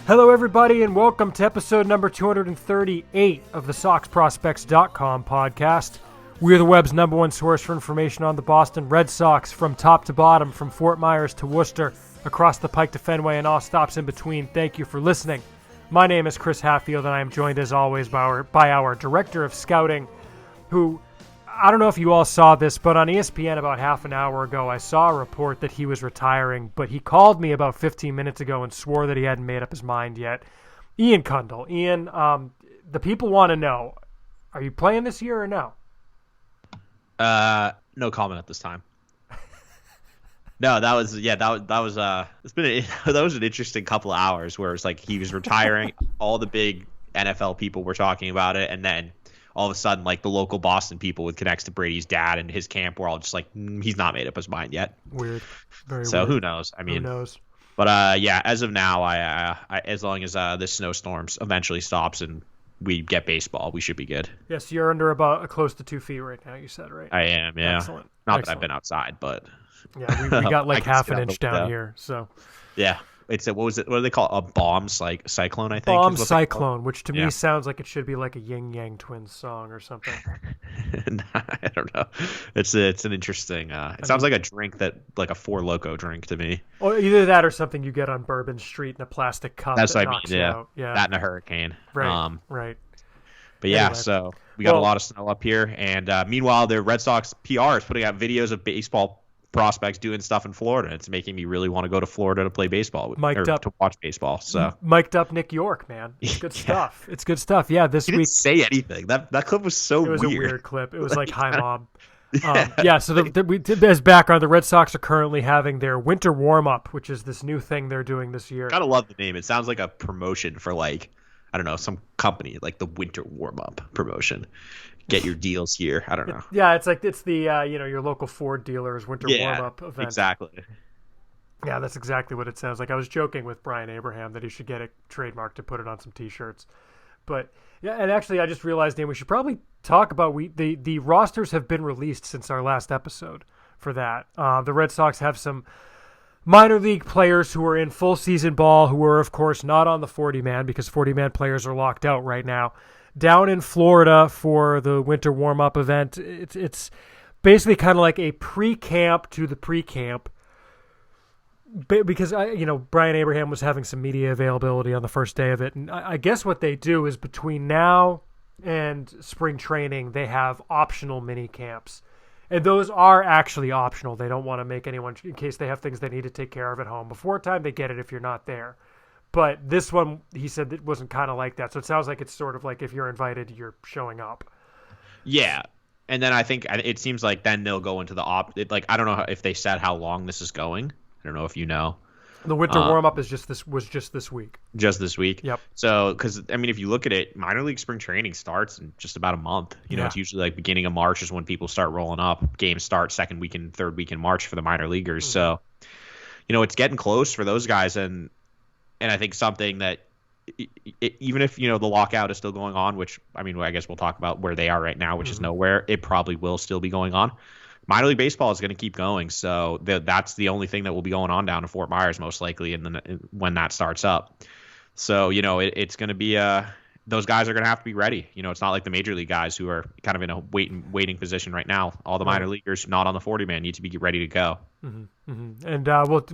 Hello, everybody, and welcome to episode number 238 of the SoxProspects.com podcast. We're the web's number one source for information on the Boston Red Sox from top to bottom, from Fort Myers to Worcester, across the Pike to Fenway, and all stops in between. Thank you for listening. My name is Chris Hatfield, and I am joined, as always, by our director of scouting, who, I don't know if you all saw this, but on ESPN about half an hour ago, I saw a report that he was retiring, but he called me about 15 minutes ago and swore that he hadn't made up his mind yet. Ian Kendall. Ian, the people want to know, are you playing this year or no? No comment at this time. No, that was an interesting couple of hours where it's like he was retiring, all the big NFL people were talking about it, and then all of a sudden, like, the local Boston people with connects to Brady's dad and his camp were all just like, he's not made up his mind yet. Weird. Very so weird. Who knows? I mean, who knows? But yeah, as of now, I as long as this snowstorms eventually stops and we get baseball, we should be good. Yes, you're under about close to 2 feet right now, you said, right? I am, yeah. Excellent. Not that I've been outside, but yeah, we got like half an inch down here, so yeah. It's what do they call it? A bomb cyclone, I think. Bomb cyclone, which to me sounds like it should be like a Yin Yang Twins song or something. I don't know. It's an interesting. It sounds like a drink that, like a Four Loko drink to me. Or either that or something you get on Bourbon Street in a plastic cup. That's what I mean. Yeah, that and a hurricane. Right. Right. But yeah, so we got a lot of snow up here, and meanwhile, the Red Sox PR is putting out videos of baseball prospects doing stuff in Florida. It's making me really want to go to Florida to play baseball, to watch baseball. So mic'd up Nick York, man. It's good stuff. It's good stuff. Yeah, this he week didn't say anything. That clip was so weird. It was a weird clip. It was like hi mom. So as background, the Red Sox are currently having their winter warm up, which is this new thing they're doing this year. Gotta love the name. It sounds like a promotion for, like, I don't know, some company, like the winter warm up promotion. Get your deals here. I don't know. Yeah, it's the your local Ford dealer's winter warm-up event. Exactly. Yeah, that's exactly what it sounds like. I was joking with Brian Abraham that he should get a trademark to put it on some T-shirts. But yeah, and actually I just realized, Dan, we should probably talk about the rosters have been released since our last episode for that. The Red Sox have some minor league players who are in full season ball who are, of course, not on the 40-man because 40-man players are locked out right now. Down in Florida for the winter warm-up event. It's basically kind of like a pre-camp to the pre-camp because Brian Abraham was having some media availability on the first day of it, and I guess what they do is between now and spring training they have optional mini camps, and those are actually optional. They don't want to make anyone, in case they have things they need to take care of at home before time, they get it if you're not there. But this one, he said, it wasn't kind of like that. So it sounds like it's sort of like if you're invited, you're showing up. Yeah. And then I think it seems like then they'll go into the I don't know if they said how long this is going. I don't know if you know. The winter warm-up was just this week. Just this week? Yep. So, because, I mean, if you look at it, minor league spring training starts in just about a month. You know, it's usually like beginning of March is when people start rolling up. Games start second week and third week in March for the minor leaguers. Mm-hmm. So, it's getting close for those guys. And I think something that even if, the lockout is still going on, which, I mean, I guess we'll talk about where they are right now, which is nowhere, it probably will still be going on. Minor league baseball is going to keep going. So that's the only thing that will be going on down in Fort Myers, most likely, when that starts up. So, it's going to be those guys are going to have to be ready. It's not like the major league guys who are kind of in a waiting position right now. All the minor leaguers not on the 40-man need to be ready to go. Mm-hmm. Mm-hmm. And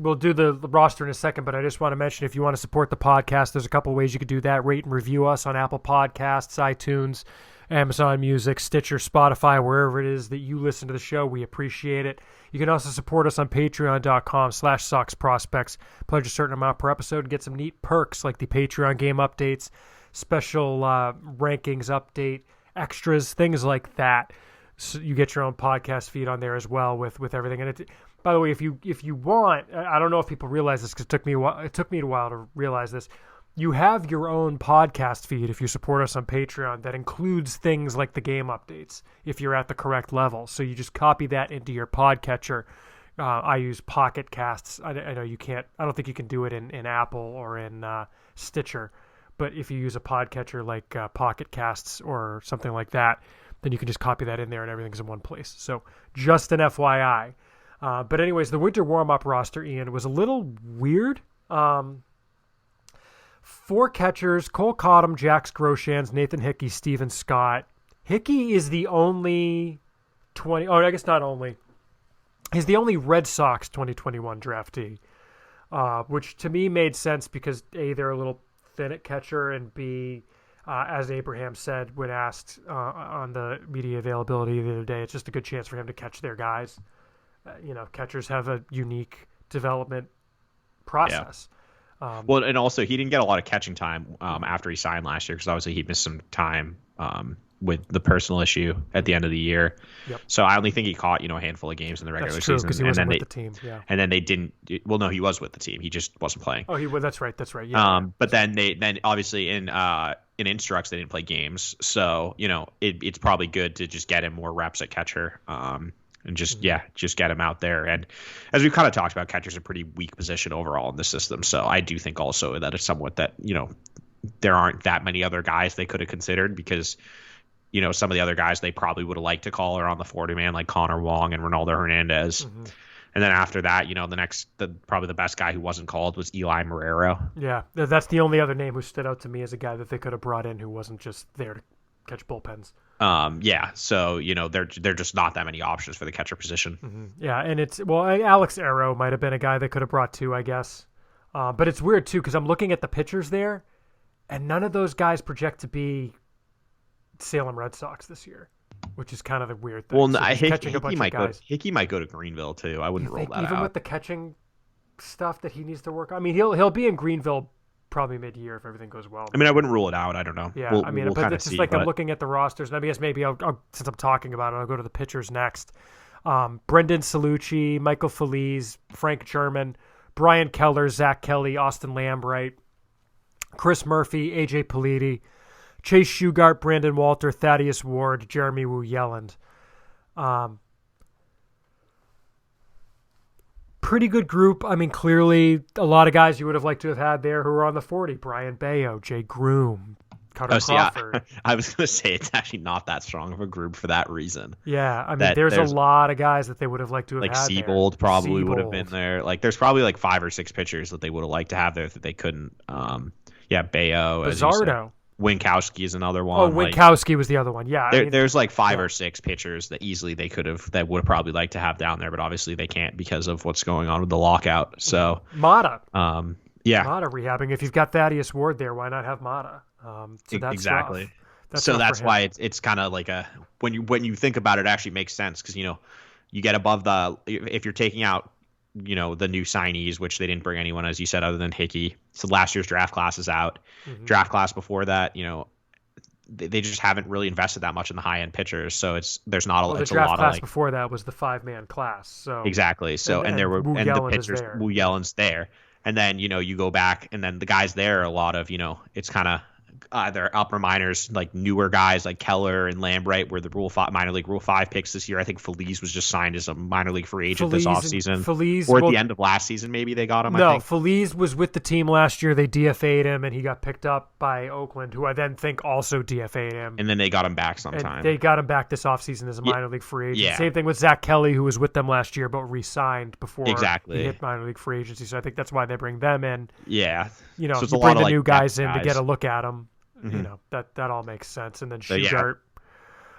we'll do the roster in a second, but I just want to mention, if you want to support the podcast, there's a couple ways you could do that. Rate and review us on Apple Podcasts, iTunes, Amazon Music, Stitcher, Spotify, wherever it is that you listen to the show. We appreciate it. You can also support us on patreon.com/SoxProspects. Pledge a certain amount per episode and get some neat perks like the Patreon game updates, special rankings update, extras, things like that. So you get your own podcast feed on there as well with everything. And by the way, if you want, I don't know if people realize this because it took me a while to realize this. You have your own podcast feed if you support us on Patreon that includes things like the game updates if you're at the correct level. So you just copy that into your podcatcher. I use Pocket Casts. I know you can't. I don't think you can do it in Apple or in Stitcher. But if you use a podcatcher like Pocket Casts or something like that, then you can just copy that in there and everything's in one place. So just an FYI. But anyways, the winter warm-up roster, Ian, was a little weird. 4 catchers: Cole Cottom, Jax Groshans, Nathan Hickey, Steven Scott. Hickey is the only I guess not only. He's the only Red Sox 2021 draftee, which to me made sense because A, they're a little thin at catcher, and B, as Abraham said when asked on the media availability the other day, it's just a good chance for him to catch their guys. Catchers have a unique development process. Well, and also he didn't get a lot of catching time after he signed last year because obviously he missed some time with the personal issue at the end of the year. Yep. So I only think he caught a handful of games in the regular That's true, season. Because he wasn't with the team. Yeah. And then they didn't. Well, no, he was with the team. He just wasn't playing. Oh, That's right. Yeah. But then obviously in Instructs they didn't play games, so it's probably good to just get him more reps at catcher. And just get him out there. And as we've kind of talked about, catcher's a pretty weak position overall in the system. So I do think also that it's somewhat that, there aren't that many other guys they could have considered because, some of the other guys they probably would have liked to call are on the 40-man, like Connor Wong and Ronaldo Hernandez. Mm-hmm. And then after that, probably the best guy who wasn't called was Eli Marrero. Yeah, that's the only other name who stood out to me as a guy that they could have brought in who wasn't just there to catch bullpens. So they're just not that many options for the catcher position. Mm-hmm. Yeah, and Alex Arrow might have been a guy they could have brought too, I guess. But it's weird too because I'm looking at the pitchers there, and none of those guys project to be Salem Red Sox this year, which is kind of the weird thing. Well, so Hickey might go to Greenville too. I wouldn't roll that even out. with the catching stuff that he needs to work on. I mean, he'll be in Greenville probably mid-year if everything goes well. I mean, I wouldn't rule it out. I don't know. Yeah, but it's just I'm looking at the rosters, and I guess maybe I'll since I'm talking about it, I'll go to the pitchers next. Brendan Salucci, Michael Feliz, Frank German, Brian Keller, Zach Kelly, Austin Lambright, Chris Murphy, AJ Politi, Chase Shugart, Brandon Walter, Thaddeus Ward, Jeremy Wu Yelland. Pretty good group. I mean, clearly a lot of guys you would have liked to have had there who were on the 40. Brian Bayo, Jay Groom, Cutter Crawford. I was going to say it's actually not that strong of a group for that reason. Yeah, I mean, there's a lot of guys that they would have liked to have had there. Seabold probably would have been there. There's probably 5 or 6 pitchers that they would have liked to have there that they couldn't. Bayo. Bizzardo. Winkowski is another one. Oh, Winkowski was the other one. Yeah, there's 5 or 6 pitchers that easily they would have probably liked to have down there, but obviously they can't because of what's going on with the lockout. So Mata, Mata rehabbing. If you've got Thaddeus Ward there, why not have Mata? So that's exactly. Rough. That's why it's kind of like when you think about it, it actually makes sense because you get above if you're taking out the new signees, which they didn't bring anyone, as you said, other than Hickey. So last year's draft class is out. Mm-hmm. Draft class before that, they just haven't really invested that much in the high end pitchers. So there's not a lot of the draft class before that was the 5-man class. So exactly. So and there were the pitchers, Wu Yelland's there, and then you go back and then the guys there are a lot of it's kind of either upper minors, newer guys like Keller and Lambright were the minor league Rule 5 picks this year. I think Feliz was just signed as a minor league free agent this offseason. Or at the end of last season, maybe they got him. No, I think. Feliz was with the team last year. They DFA'd him, and he got picked up by Oakland, who I then think also DFA'd him. And then they got him back sometime. And they got him back this offseason as a minor league free agent. Yeah. Same thing with Zach Kelly, who was with them last year, but re-signed before he hit minor league free agency. So I think that's why they bring them in. Yeah. So you bring the new guys in to get a look at them. Mm-hmm. That all makes sense. And then Shugart,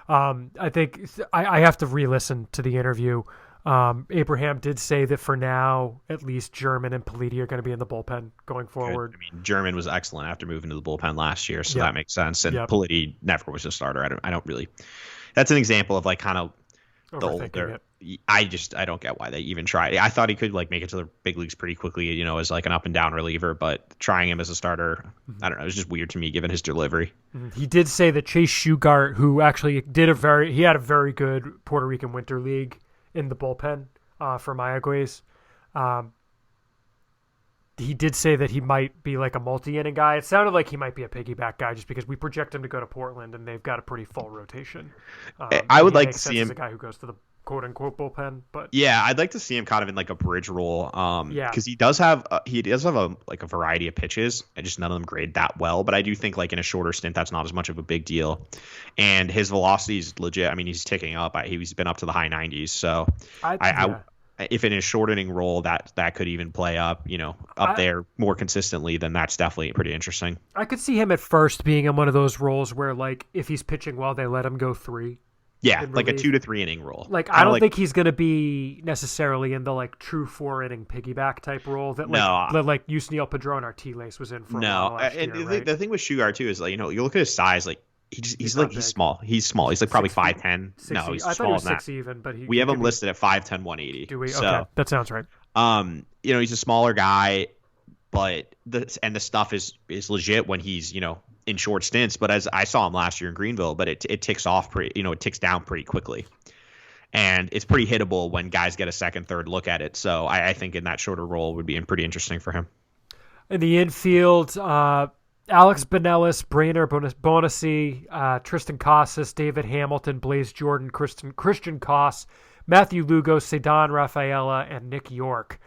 I think I have to re-listen to the interview. Abraham did say that for now, at least German and Politi are going to be in the bullpen going forward. I mean, German was excellent after moving to the bullpen last year, so that makes sense. And Politi never was a starter. I don't really. That's an example of kind of the older. I don't get why they even tried. I thought he could make it to the big leagues pretty quickly, as an up and down reliever, but trying him as a starter, I don't know, it was just weird to me given his delivery. He did say that Chase Shugart, who actually he had a very good Puerto Rican Winter League in the bullpen for Mayaguez. He did say that he might be a multi-inning guy. It sounded like he might be a piggyback guy just because we project him to go to Portland and they've got a pretty full rotation. I would like to see him as a guy who goes to the quote-unquote bullpen, but I'd like to see him kind of in a bridge role, because he does have a variety of pitches, and just none of them grade that well. But I do think in a shorter stint, that's not as much of a big deal, and his velocity is legit. I mean, he's ticking up. He's been up to the high 90s, so if in a short inning role that could even play up, up there more consistently, then that's definitely pretty interesting. I could see him at first being in one of those roles where, like, if he's pitching well, they let him go 3. Yeah, like a 2 to 3 inning role. Like, I don't think he's going to be necessarily in the, like, true 4-inning piggyback type role that, like Yusniel Padron Artiles was in for a while last year, right? The thing with Shugart, too, is, like, you look at his size, like, he's small. He's small. He's like probably 5'10". No, he's smaller than that. 6 even, but we have him listed at 5'10", 180. Do we? So, okay, that sounds right. He's a smaller guy, but the stuff is legit when he's in short stints. But as I saw him last year in Greenville, but it ticks off it ticks down pretty quickly, and it's pretty hittable when guys get a second, third look at it. So I think in that shorter role would be pretty interesting for him. In the infield, Alex Benelis, Brainer Bonasi, Tristan Casas, David Hamilton, Blaze Jordan, Christian Koss, Matthew Lugo, Cedon Rafaela, and Nick York.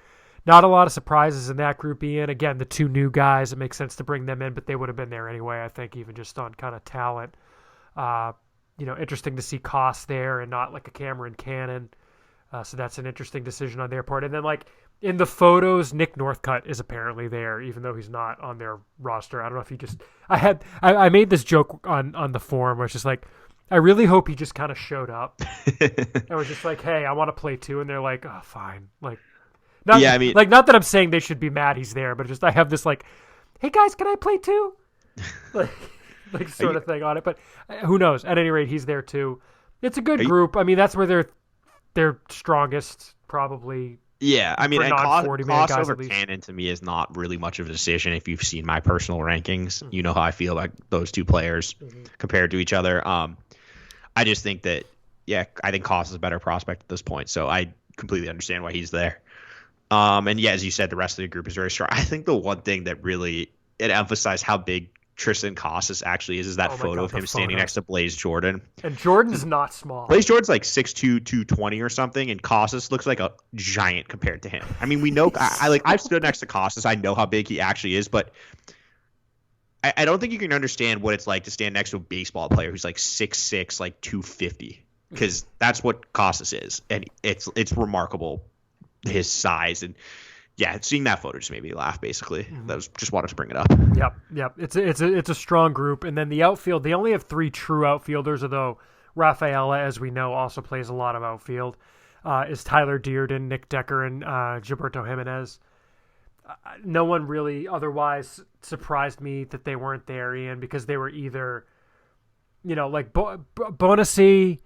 Not a lot of surprises in that group, Ian. Again, the 2 new guys, it makes sense to bring them in, but they would have been there anyway, I think, even just on kind of talent. Interesting to see Koss there and not like a Cameron Cannon. So that's an interesting decision on their part. And then, like, in the photos, Nick Northcutt is apparently there, even though he's not on their roster. I don't know if he just... I made this joke on the forum where it's just like, I really hope he just kind of showed up. I was just like, hey, I want to play too. And they're like, oh, fine. Like, not that I'm saying they should be mad he's there, but just I have this like, hey, guys, can I play too? like sort of thing on it. But who knows? At any rate, he's there too. It's a good group. I mean, that's where they're strongest, probably. Yeah, I mean, Koss over Cannon to me is not really much of a decision. If you've seen my personal rankings, you know how I feel about those 2 players compared to each other. I just think that, I think Koss is a better prospect at this point. So I completely understand why he's there. And as you said, the rest of the group is very strong. I think the one thing that really it emphasized how big Tristan Casas actually is that photo of him standing next to Blaze Jordan. And Jordan's not small. Blaze Jordan's like 6'2", 220 or something, and Casas looks like a giant compared to him. I mean, we know I've stood next to Casas. I know how big he actually is, but I don't think you can understand what it's like to stand next to a baseball player who's like 6'6", like 250, because that's what Casas is, and it's remarkable, his size. And seeing that photo just made me laugh, basically. That was just wanted to bring it up. Yep. It's a strong group. And then the outfield, they only have 3 true outfielders, although Rafaela, as we know, also plays a lot of outfield, is Tyler Dearden, Nick Decker, and Gilberto Jimenez. No one really otherwise surprised me that they weren't there, Ian, because they were either, like Bonasi,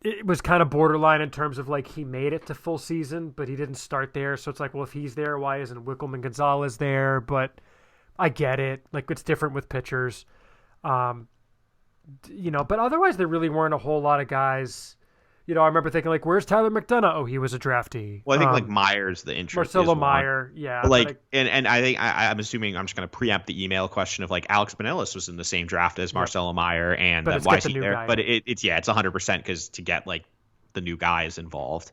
it was kind of borderline in terms of like he made it to full season, but he didn't start there. So it's like, well, if he's there, why isn't Wickelman Gonzalez there? But I get it. Like, it's different with pitchers. But otherwise there really weren't a whole lot of guys. I remember thinking, like, where's Tyler McDonough? Oh, he was a draftee. Well, I think, like, Meyer's the interest. Marcelo Meyer, yeah. But and I think I'm assuming I'm just going to preempt the email question of, like, Alex Benelis was in the same draft as Marcelo Meyer, and why is he there? Guy. But it's 100% because to get, like, the new guys involved.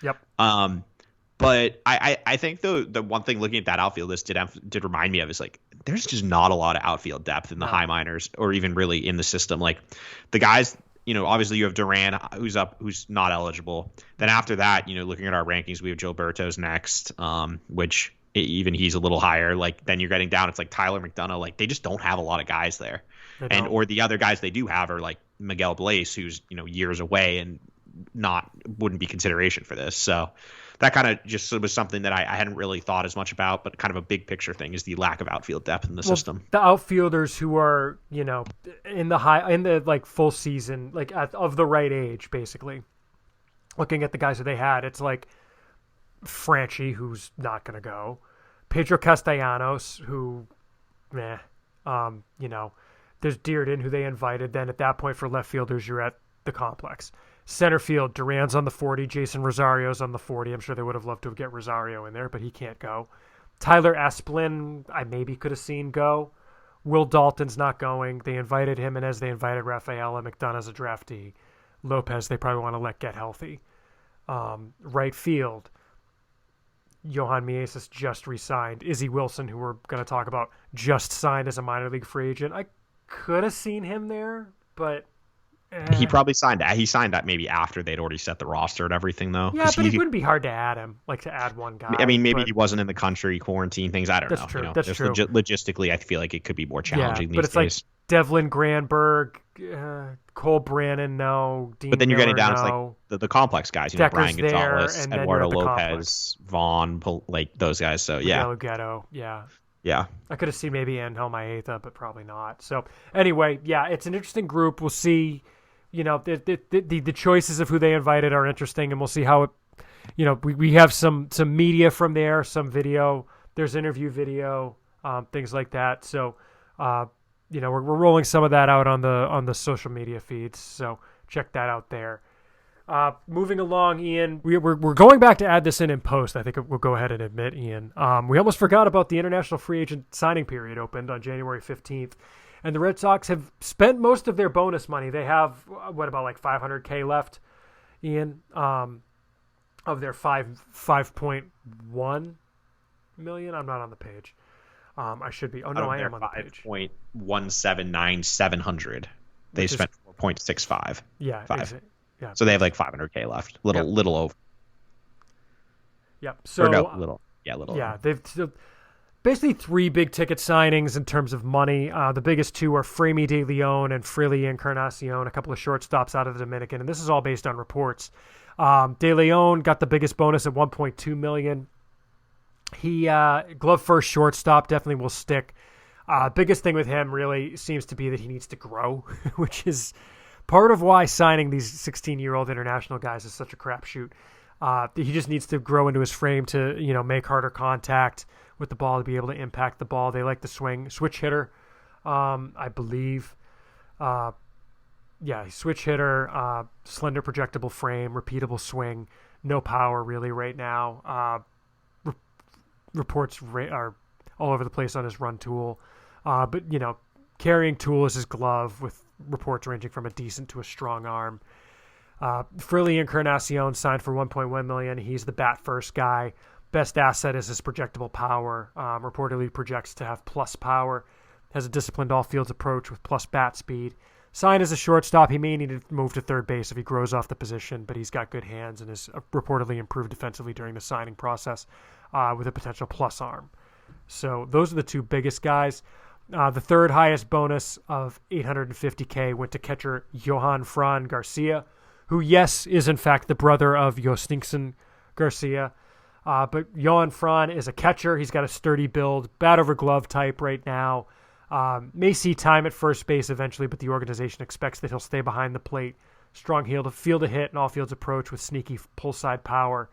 Yep. But I think the one thing looking at that outfield list did remind me of is, like, there's just not a lot of outfield depth in the high minors or even really in the system. Like, the guys, obviously you have Duran who's not eligible. Then after that, looking at our rankings, we have Gilberto's next, which even he's a little higher. Like, then you're getting down, it's like Tyler McDonough. Like, they just don't have a lot of guys there. Or the other guys they do have are like Miguel Blaze, who's, years away and wouldn't be consideration for this. So that kind of just was something that I hadn't really thought as much about, but kind of a big picture thing is the lack of outfield depth in the system. The outfielders who are, in the like full season, like of the right age, basically. Looking at the guys that they had, it's like Franchi, who's not going to go. Pedro Castellanos, who, there's Dearden, who they invited. Then at that point for left fielders, you're at the complex. Center field, Duran's on the 40, Jason Rosario's on the 40. I'm sure they would have loved to get Rosario in there, but he can't go. Tyler Esplin, I maybe could have seen go. Will Dalton's not going. They invited him, and as they invited Rafaela, McDonough's a draftee. Lopez, they probably want to let get healthy. Right field, Johann Mieses just re-signed. Izzy Wilson, who we're going to talk about, just signed as a minor league free agent. I could have seen him there, but He probably signed that. He signed that maybe after they'd already set the roster and everything, though. Yeah, but it wouldn't be hard to add him, like to add one guy. I mean, maybe he wasn't in the country, quarantine things. I don't know. That's true. You know? That's true. Logistically, I feel like it could be more challenging these but it's days. like Devlin Granberg, Cole Brannon, no. Dean but then you're Miller, getting down no. to like the complex guys. You know, Decker's Brian Gonzalez, there, Eduardo Lopez, Vaughn, like those guys. So yeah, Ghetto, yeah. Yeah. I could have seen maybe Angel Maeta, but probably not. So anyway, yeah, it's an interesting group. We'll see. You know, the choices of who they invited are interesting, and we'll see how it. You know, we have some media from there, some video. There's interview video, things like that. So, you know, we're rolling some of that out on the social media feeds. So check that out there. Moving along, Ian, we're going back to add this in post. I think we'll go ahead and admit, Ian. We almost forgot about the international free agent signing period opened on January 15th. And the Red Sox have spent most of their bonus money. They have, about like $500K left, Ian, of their 5.1 million. I'm not on the page. I should be. Oh, no, I am on the page. 5.179700. They spent 4.65. Yeah. Yeah. So they have like $500K left. Little over. Yep. So, little. Yeah, little. Yeah, they've basically three big ticket signings in terms of money. The biggest two are Framy de Leon and Freely Encarnacion, a couple of shortstops out of the Dominican, and this is all based on reports. De Leon got the biggest bonus at $1.2 million. He glove first shortstop definitely will stick. Biggest thing with him really seems to be that he needs to grow, which is part of why signing these 16-year-old international guys is such a crapshoot. He just needs to grow into his frame to, you know, make harder contact with the ball to be able to impact the ball. They like the switch hitter, I believe. Switch hitter, slender projectable frame, repeatable swing, no power really right now. Reports are all over the place on his run tool. But, you know, carrying tool is his glove with reports ranging from a decent to a strong arm. Freely Encarnacion signed for $1.1 million. He's the bat first guy. Best asset is his projectable power. Reportedly projects to have plus power. Has a disciplined all fields approach with plus bat speed. Signed as a shortstop. He may need to move to third base if he grows off the position, but he's got good hands and is reportedly improved defensively during the signing process with a potential plus arm. So those are the two biggest guys. The third highest bonus of $850K went to catcher Johann Frond Garcia, who, yes, is in fact the brother of Yostinson Garcia. But Johann Frond is a catcher. He's got a sturdy build, bat over glove type right now. May see time at first base eventually, but the organization expects that he'll stay behind the plate. Strong field to hit and all fields approach with sneaky pull side power.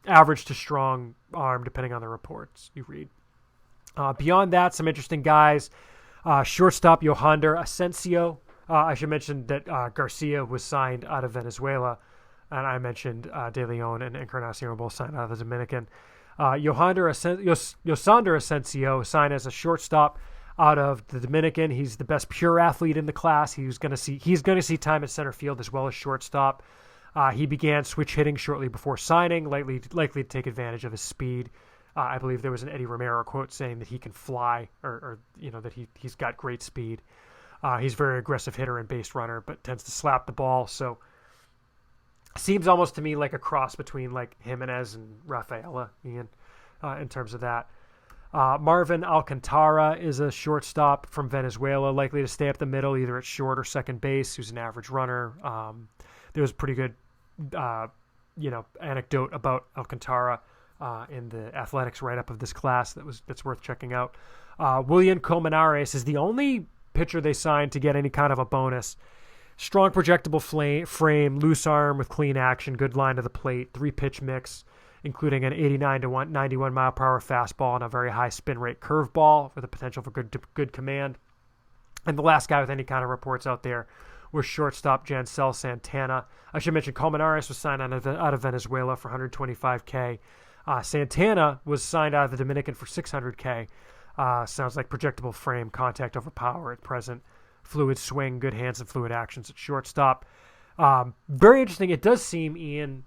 Average to strong arm, depending on the reports you read. Beyond that, some interesting guys. Shortstop Yohander Asensio. I should mention that Garcia was signed out of Venezuela, and I mentioned De Leon and Encarnacion were both signed out of the Dominican. Yosander Asensio signed as a shortstop out of the Dominican. He's the best pure athlete in the class. He's going to see time at center field as well as shortstop. He began switch hitting shortly before signing, likely to take advantage of his speed. I believe there was an Eddie Romero quote saying that he can fly, or you know, that he's got great speed. He's a very aggressive hitter and base runner, but tends to slap the ball. So seems almost to me like a cross between like Jimenez and Rafaela, Ian, in terms of that. Marvin Alcantara is a shortstop from Venezuela, likely to stay up the middle, either at short or second base, who's an average runner. There was a pretty good, anecdote about Alcantara in the athletics write-up of this class that's worth checking out. Willian Kominarius is the only pitcher they signed to get any kind of a bonus. Strong projectable frame, loose arm with clean action, good line to the plate, 3-pitch mix, including an 89 to 91 mile per hour fastball and a very high spin rate curveball with the potential for good command. And the last guy with any kind of reports out there was shortstop Jansel Santana. I should mention Kominarius was signed out of Venezuela for $125K. Santana was signed out of the Dominican for $600K. Sounds like projectable frame, contact over power at present. Fluid swing, good hands and fluid actions at shortstop. Very interesting. It does seem, Ian,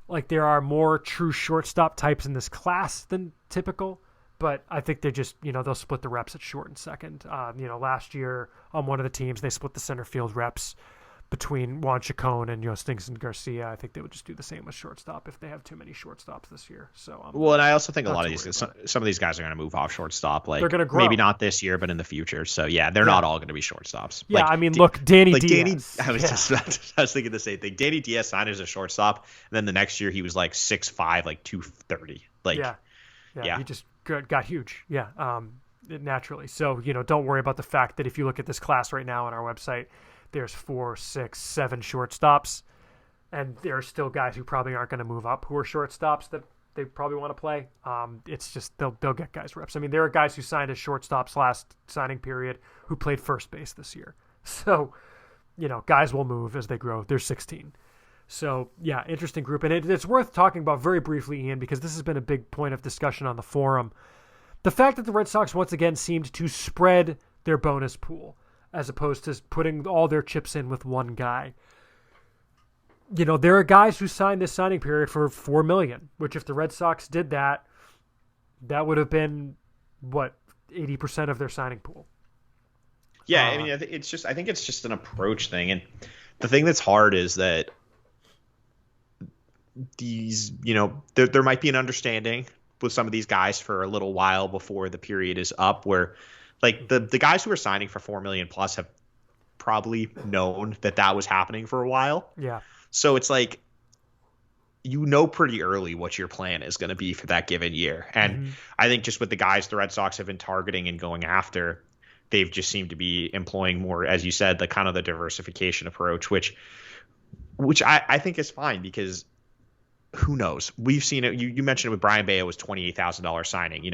like there are more true shortstop types in this class than typical. But I think they just, they'll split the reps at short and second. Last year on one of the teams, they split the center field reps between Juan Chacon and Stinks and Garcia. I think they would just do the same with shortstop if they have too many shortstops this year. So and I also think a lot of these, some of these guys are going to move off shortstop. Like, they're going to grow. Maybe not this year, but in the future. So they're not all going to be shortstops. Yeah, look, Danny Diaz. I was thinking the same thing. Danny Diaz signed as a shortstop, and then the next year he was like 6'5", like 230. He just got huge. Naturally. So don't worry about the fact that if you look at this class right now on our website, there's 4, 6, 7 shortstops, and there are still guys who probably aren't going to move up who are shortstops that they probably want to play. It's just they'll get guys reps. I mean, there are guys who signed as shortstops last signing period who played first base this year. So, guys will move as they grow. They're 16. So, interesting group. And it's worth talking about very briefly, Ian, because this has been a big point of discussion on the forum. The fact that the Red Sox once again seemed to spread their bonus pool as opposed to putting all their chips in with one guy. There are guys who signed this signing period for $4 million, which if the Red Sox did that, that would have been, 80% of their signing pool. Yeah, I think it's just an approach thing. And the thing that's hard is that these, there might be an understanding with some of these guys for a little while before the period is up where, like, the guys who are signing for $4 million plus have probably known that was happening for a while. Yeah. So it's like, pretty early what your plan is going to be for that given year. And I think just with the guys the Red Sox have been targeting and going after, they've just seemed to be employing more, as you said, the kind of the diversification approach, which I think is fine because who knows? We've seen it. You mentioned it with Brian Bayo was $28,000 signing,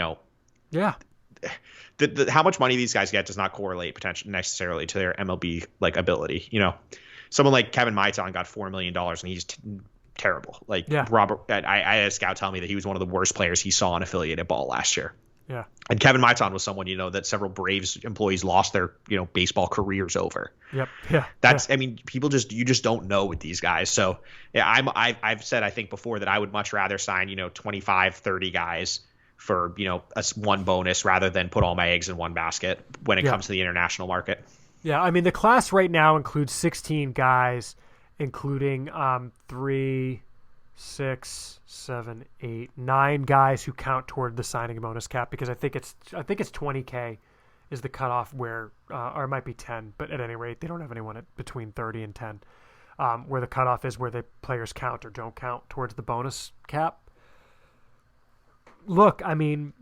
Yeah. How much money these guys get does not correlate potentially necessarily to their MLB ability. Someone like Kevin Maitan got $4 million and he's terrible. Robert, I had a scout tell me that he was one of the worst players he saw in affiliated ball last year. Yeah. And Kevin Maitan was someone, that several Braves employees lost their, baseball careers over. Yep. Yeah. People you just don't know with these guys. So I've said, I think before that I would much rather sign, 25, 30 guys for, one bonus rather than put all my eggs in one basket when it comes to the international market. Yeah. The class right now includes 16 guys, including 3, 6, 7, 8, 9 guys who count toward the signing bonus cap because I think it's $20K is the cutoff where, or it might be 10, but at any rate, they don't have anyone between 30 and 10, where the cutoff is where the players count or don't count towards the bonus cap. Look,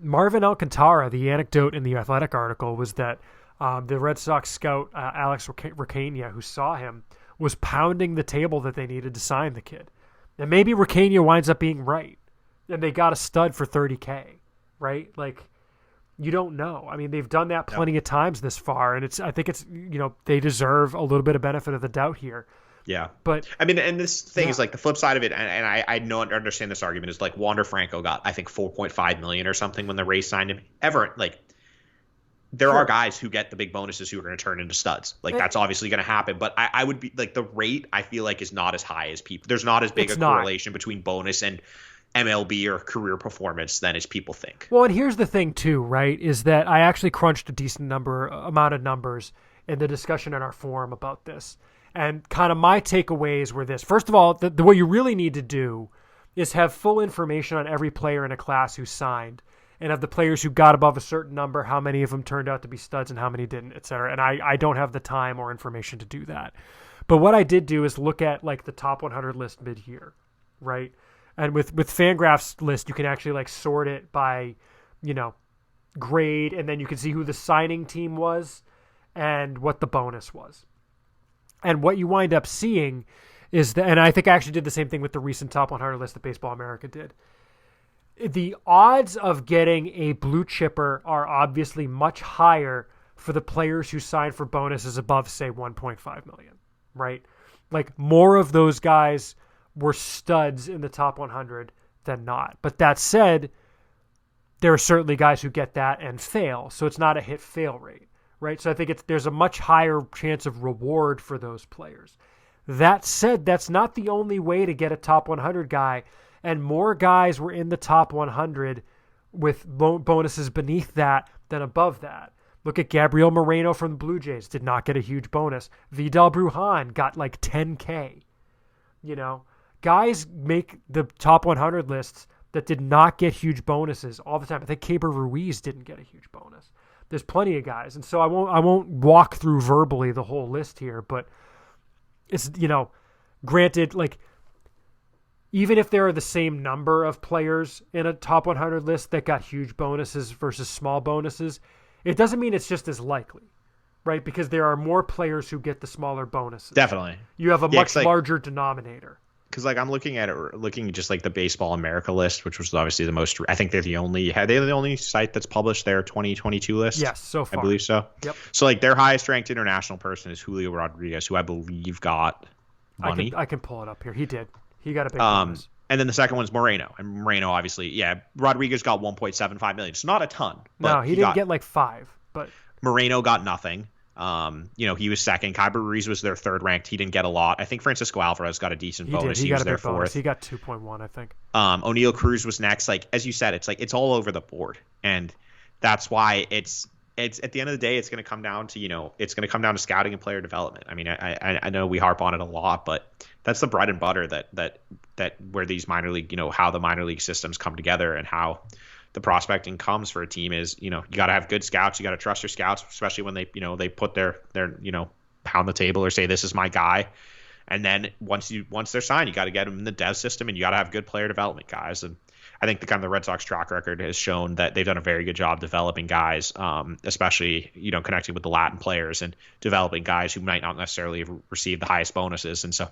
Marvin Alcantara, the anecdote in the Athletic article was that the Red Sox scout, Alex Racania, who saw him, was pounding the table that they needed to sign the kid. And maybe Racania winds up being right. And they got a stud for $30K, right? Like, you don't know. They've done that plenty of times this far. And I think they deserve a little bit of benefit of the doubt here. Yeah. But and this thing is like the flip side of it. And I don't understand this argument is like Wander Franco got, I think, $4.5 million or something when the Rays signed him. There are guys who get the big bonuses who are going to turn into studs. That's obviously going to happen. But I would be the rate I feel like is not as high as people. There's not as big a correlation between bonus and MLB or career performance than as people think. Well, and here's the thing too, right? Is that I actually crunched a decent amount of numbers in the discussion in our forum about this. And kind of my takeaways were this. First of all, what you really need to do is have full information on every player in a class who signed. And of the players who got above a certain number, how many of them turned out to be studs and how many didn't, et cetera. And I don't have the time or information to do that. But what I did do is look at the top 100 list mid-year, right? And with Fangraph's list, you can actually sort it by, grade, and then you can see who the signing team was and what the bonus was. And what you wind up seeing is and I think I actually did the same thing with the recent top 100 list that Baseball America did. The odds of getting a blue chipper are obviously much higher for the players who signed for bonuses above, say, 1.5 million, right? More of those guys were studs in the top 100 than not. But that said, there are certainly guys who get that and fail. So it's not a hit-fail rate, right? So I think there's a much higher chance of reward for those players. That said, that's not the only way to get a top 100 guy. And more guys were in the top 100 with bonuses beneath that than above that. Look at Gabriel Moreno from the Blue Jays, did not get a huge bonus. Vidal Brujan got like 10K. You know, guys make the top 100 lists that did not get huge bonuses all the time. I think Keibert Ruiz didn't get a huge bonus. There's plenty of guys, and so I won't walk through verbally the whole list here, but it's, you know, granted, like, even if there are the same number of players in a top 100 list that got huge bonuses versus small bonuses, it doesn't mean it's just as likely, right? Because there are more players who get the smaller bonuses. Definitely. You have a much larger denominator. Because, like, I'm looking at just like the Baseball America list, which was obviously the most. I think they're the only site that's published their 2022 list. Yes, so far. I believe so. Yep. So, like, their highest ranked international person is Julio Rodriguez, who I believe got money. I can pull it up here. He did. He got a big bonus. And then the second one's Moreno. And Moreno, obviously, yeah, Rodriguez got 1.75 million. It's not a ton. But no, he didn't get like 5. But Moreno got nothing. You know, he was second. Keibert Ruiz was their third ranked. He didn't get a lot. I think Francisco Alvarez got a decent bonus. He got was a their big bonus. fourth. He got 2.1, I think. O'Neal Cruz was next. Like, as you said, it's like it's all over the board, and that's why it's at the end of the day, it's going to come down to, you know, it's going to come down to scouting and player development. I mean, I know we harp on it a lot, but that's the bread and butter that where these minor league, you know, how the minor league systems come together and how the prospecting comes for a team is, you know, you got to have good scouts. You got to trust your scouts, especially when they, you know, they put their, you know, pound the table or say, this is my guy. And then once they're signed, you got to get them in the dev system, and you got to have good player development guys. And I think the Red Sox track record has shown that they've done a very good job developing guys, especially, you know, connecting with the Latin players and developing guys who might not necessarily have received the highest bonuses. And so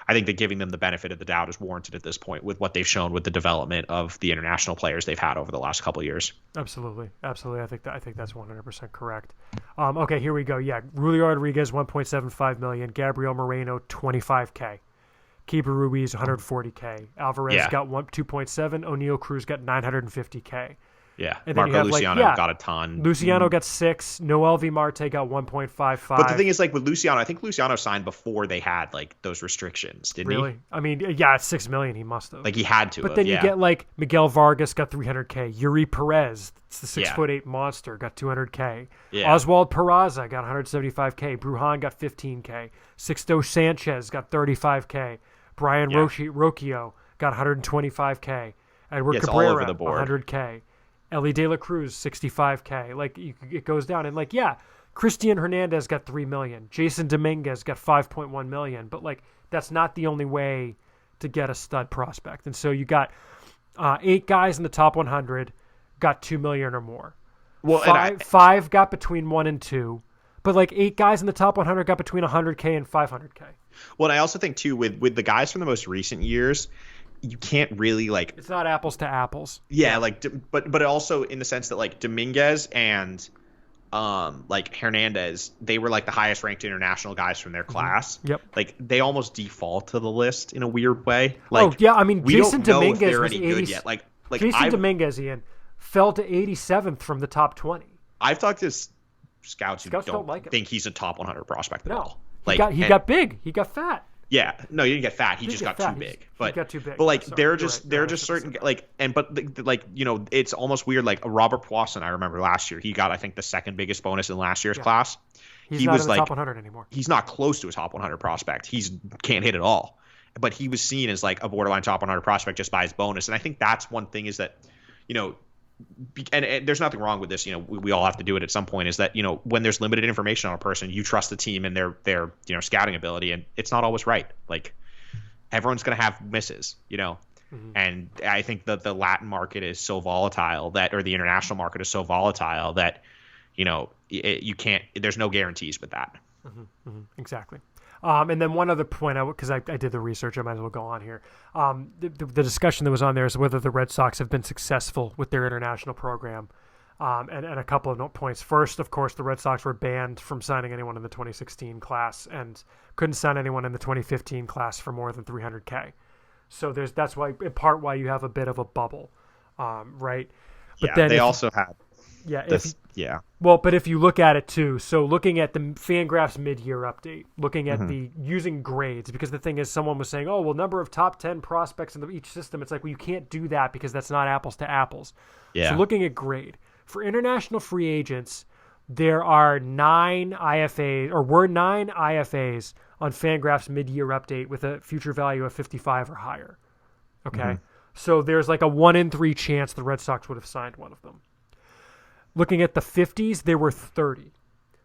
I think that giving them the benefit of the doubt is warranted at this point with what they've shown with the development of the international players they've had over the last couple of years. Absolutely. I think that's 100% correct. Okay, here we go. Yeah, Julio Rodriguez 1.75 million, Gabriel Moreno 25K. Keibert Ruiz 140K. Alvarez got 2.7. O'Neal Cruz got 950K. Yeah, and Marco Luciano got a ton. Luciano got 6. Noel V. Marte got 1.55. But the thing is, like, with Luciano, I think Luciano signed before they had, like, those restrictions, didn't he? Really? I mean, yeah, it's $6 million. He must have. Like, he had to. But then you get, like, Miguel Vargas got 300K. Yuri Perez, it's the 6'8" monster, got 200K. Yeah. Oswald Peraza got 175K. Brujan got 15K. Sixto Sanchez got 35K. Brian Rocchio got 125K. Edward Cabrera, 100K. Ellie De La Cruz, 65K. Like, it goes down. And, like, yeah, Christian Hernandez got $3 million. Jason Dominguez got $5.1 million. But, like, that's not the only way to get a stud prospect. And so you got 8 guys in the top 100 got $2 million or more. Well, five got between 1 and 2. But, like, 8 guys in the top 100 got between 100K and 500K. Well, and I also think, too, with the guys from the most recent years, you can't really, like... It's not apples to apples. Yeah, like, but also in the sense that, like, Dominguez and, like, Hernandez, they were, like, the highest ranked international guys from their class. Yep. Like, they almost default to the list in a weird way. Like, yeah, I mean, Jason Dominguez was any good yet. Like Jason Dominguez, Ian, fell to 87th from the top 20. I've talked to scouts who don't like think he's a top 100 prospect at all. Like, he got big. He got fat. Yeah, no, he didn't get fat. He just got too big. But he got too big. But like, there are just certain like, and but like, you know, it's almost weird. Like Robert Poisson, I remember last year, he got, I think, the second biggest bonus in last year's class. He was in the top 100 anymore. He's not close to a top 100 prospect. He's can't hit at all. But he was seen as like a borderline top 100 prospect just by his bonus. And I think that's one thing is that, you know, and there's nothing wrong with this, you know, we all have to do it at some point, is that, you know, when there's limited information on a person, you trust the team and their you know, scouting ability, and it's not always right. Like, everyone's going to have misses, you know. Mm-hmm. And I think that the Latin market is so volatile or the international market is so volatile that, you know, you can't, there's no guarantees with that. Mm-hmm. Mm-hmm. Exactly. And then one other point, because I did the research, I might as well go on here. The discussion that was on there is whether the Red Sox have been successful with their international program. And a couple of points. First, of course, the Red Sox were banned from signing anyone in the 2016 class and couldn't sign anyone in the 2015 class for more than 300K. So that's why, in part, why you have a bit of a bubble, right? But then they also had Yeah. Well, but if you look at it too, so looking at the Fangraphs mid-year update, looking at the using grades, because the thing is, someone was saying, oh, well, number of top 10 prospects in each system. It's like, well, you can't do that because that's not apples to apples. Yeah. So looking at grade for international free agents, there are 9 IFAs, or were 9 IFAs on Fangraphs mid-year update with a future value of 55 or higher. Okay, so there's like a 1 in 3 chance the Red Sox would have signed one of them. Looking at the 50s, there were 30.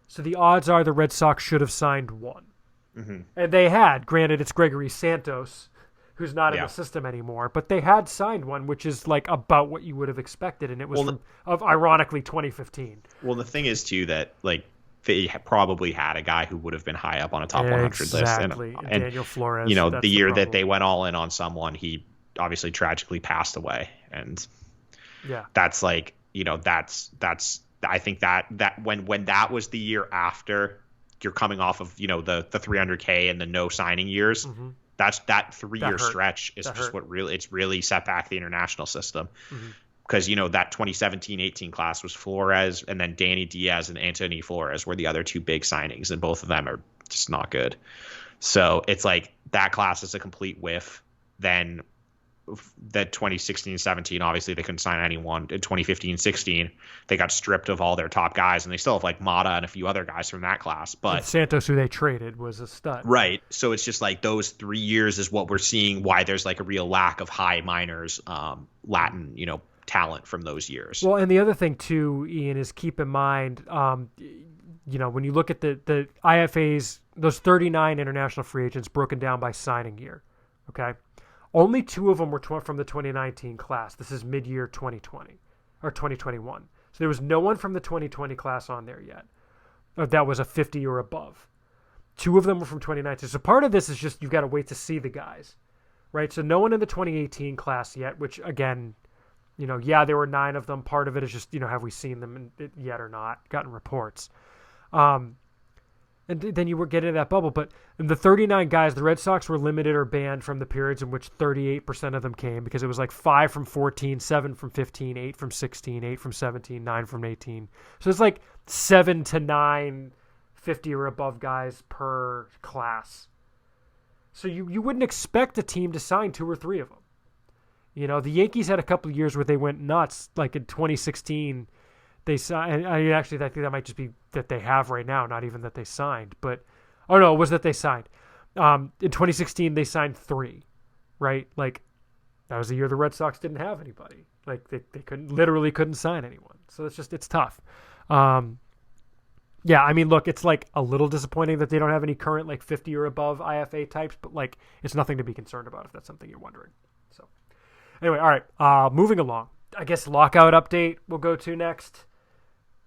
So the odds are the Red Sox should have signed one. And they had. Granted, it's Gregory Santos, who's not in the system anymore, but they had signed one, which is like about what you would have expected, and it was ironically 2015. Well, the thing is, too, that like they probably had a guy who would have been high up on a top 100 list. Exactly. And Daniel Flores. You know, the year that they went all in on someone, he obviously tragically passed away. And that's like, you know, that's I think that when that was the year after you're coming off of, you know, the 300K and the no signing years, that 3-year stretch is just what really set back the international system. Because, you know, that 2017-18 class was Flores, and then Danny Diaz and Anthony Flores were the other 2 big signings, and both of them are just not good. So it's like that class is a complete whiff. Then that 2016-17, obviously they couldn't sign anyone. In 2015-16, they got stripped of all their top guys, and they still have like Mata and a few other guys from that class. But and Santos, who they traded, was a stud. Right. So it's just like those 3 years is what we're seeing, why there's like a real lack of high minors, Latin, you know, talent from those years. Well, and the other thing too, Ian, is keep in mind, you know, when you look at the IFAs, those 39 international free agents broken down by signing year, okay? Only 2 of them were from the 2019 class. This is mid-year 2020 or 2021. So there was no one from the 2020 class on there yet. That was a 50 or above. 2 of them were from 2019. So part of this is just you've got to wait to see the guys, right? So no one in the 2018 class yet, which again, you know, yeah, there were 9 of them. Part of it is just, you know, have we seen them yet or not? Gotten reports. And then you were getting that bubble. But in the 39 guys, the Red Sox were limited or banned from the periods in which 38% of them came, because it was like 5 from 14, 7 from 15, 8 from 16, 8 from 17, 9 from 18. So it's like 7 to 9 50 or above guys per class. So you wouldn't expect a team to sign 2 or 3 of them. You know, the Yankees had a couple of years where they went nuts. Like in 2016, they signed. I think that might just be that they have right now, not even that they signed. But, oh no, it was that they signed. In 2016, they signed 3, right? Like, that was the year the Red Sox didn't have anybody. Like, they literally couldn't sign anyone. So it's tough. Yeah, I mean, look, it's like a little disappointing that they don't have any current like 50 or above IFA types, but like it's nothing to be concerned about if that's something you're wondering. So, anyway, all right, moving along. I guess lockout update we'll go to next.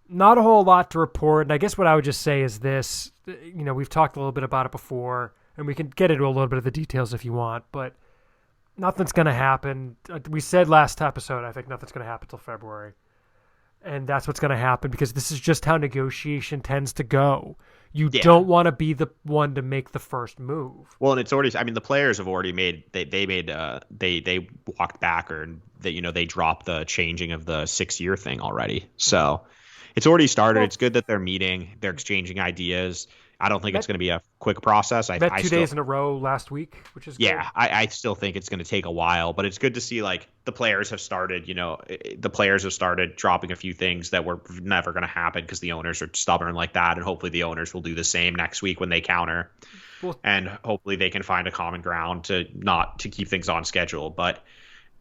Not a whole lot to report, and I guess what I would just say is this. You know, we've talked a little bit about it before, and we can get into a little bit of the details if you want, but nothing's going to happen. We said last episode, I think nothing's going to happen until February, and that's what's going to happen because this is just how negotiation tends to go. You don't want to be the one to make the first move. Well, and it's already. I mean, the players have already made. They walked back, or they dropped the changing of the 6-year thing already. So it's already started. Well, it's good that they're meeting. They're exchanging ideas. I don't think it's going to be a quick process. Met 2 days in a row last week, which is good. I still think it's going to take a while, but it's good to see like the players have started. The players have started dropping a few things that were never going to happen because the owners are stubborn like that, and hopefully the owners will do the same next week when they counter, and hopefully they can find a common ground to keep things on schedule. But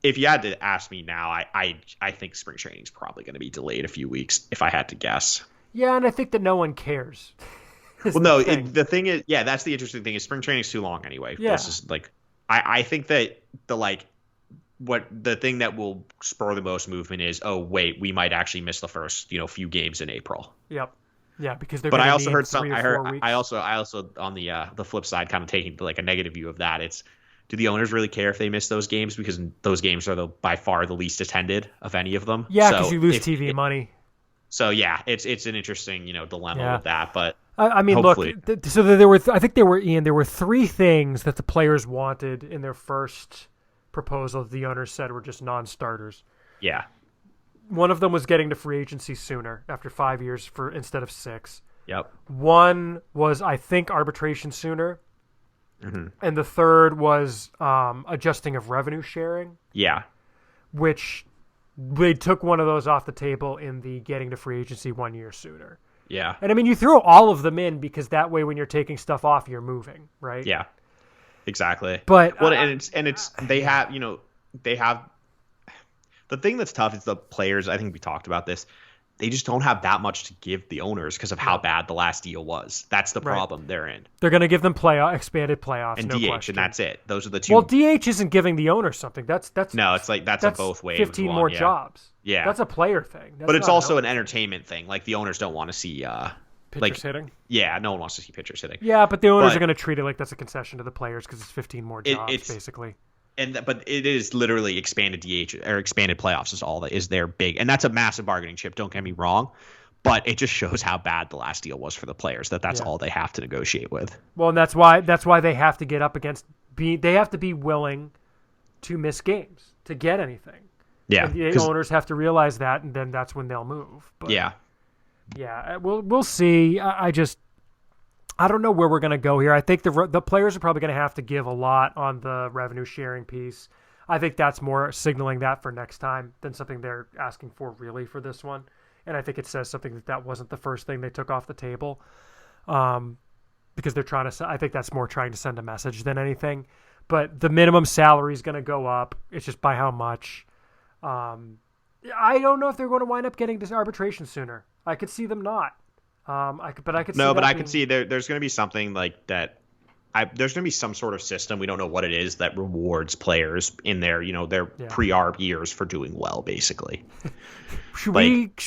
if you had to ask me now, I think spring training is probably going to be delayed a few weeks if I had to guess. Yeah, and I think that no one cares. Well, no, the thing is, that's the interesting thing is spring training is too long anyway. Yeah. This is like, I think that the thing that will spur the most movement is, oh wait, we might actually miss the first, few games in April. Yep. Yeah, because they're. But I also heard some. I also on the flip side, kind of taking like a negative view of that. It's, do the owners really care if they miss those games because those games are by far the least attended of any of them. Yeah, because you lose TV money. So yeah, it's an interesting dilemma with that, but. I mean, hopefully. Look, so there were, I think there were 3 things that the players wanted in their first proposal that the owners said were just non-starters. Yeah. One of them was getting to free agency sooner after 5 years instead of 6. Yep. One was, I think, arbitration sooner. Mm-hmm. And the third was adjusting of revenue sharing. Yeah. Which they took one of those off the table in the getting to free agency 1 year sooner. Yeah. And I mean, you throw all of them in because that way when you're taking stuff off, you're moving, right? Yeah. Exactly. But well, they have the thing that's tough is the players. I think we talked about this. They just don't have that much to give the owners because of how bad the last deal was. That's the problem they're in. They're going to give them expanded playoffs, and no DH, question. and that's it. Those are the two. Well, DH isn't giving the owners something. That's no. It's like that's a both ways. 15 more jobs. Yeah, that's a player thing. But it's also an entertainment thing. Like the owners don't want to see pitchers hitting. Yeah, no one wants to see pitchers hitting. Yeah, but the owners are going to treat it like that's a concession to the players because it's 15 more jobs, basically. But it is literally expanded DH or expanded playoffs is all that is their big, and that's a massive bargaining chip. Don't get me wrong, but it just shows how bad the last deal was for the players. That's all they have to negotiate with. Well, and that's why they have to get up against. They have to be willing to miss games to get anything. Yeah, and the owners have to realize that, and then that's when they'll move. But, yeah, we'll see. I don't know where we're going to go here. I think the players are probably going to have to give a lot on the revenue sharing piece. I think that's more signaling that for next time than something they're asking for really for this one. And I think it says something that wasn't the first thing they took off the table, because they're trying to. I think that's more trying to send a message than anything. But the minimum salary is going to go up. It's just by how much. I don't know if thgoing to wind up getting this arbitration sooner. I could see them not. I could see there's going to be something like that. There's going to be some sort of system. We don't know what it is that rewards players in their pre-arb years for doing well, basically. Should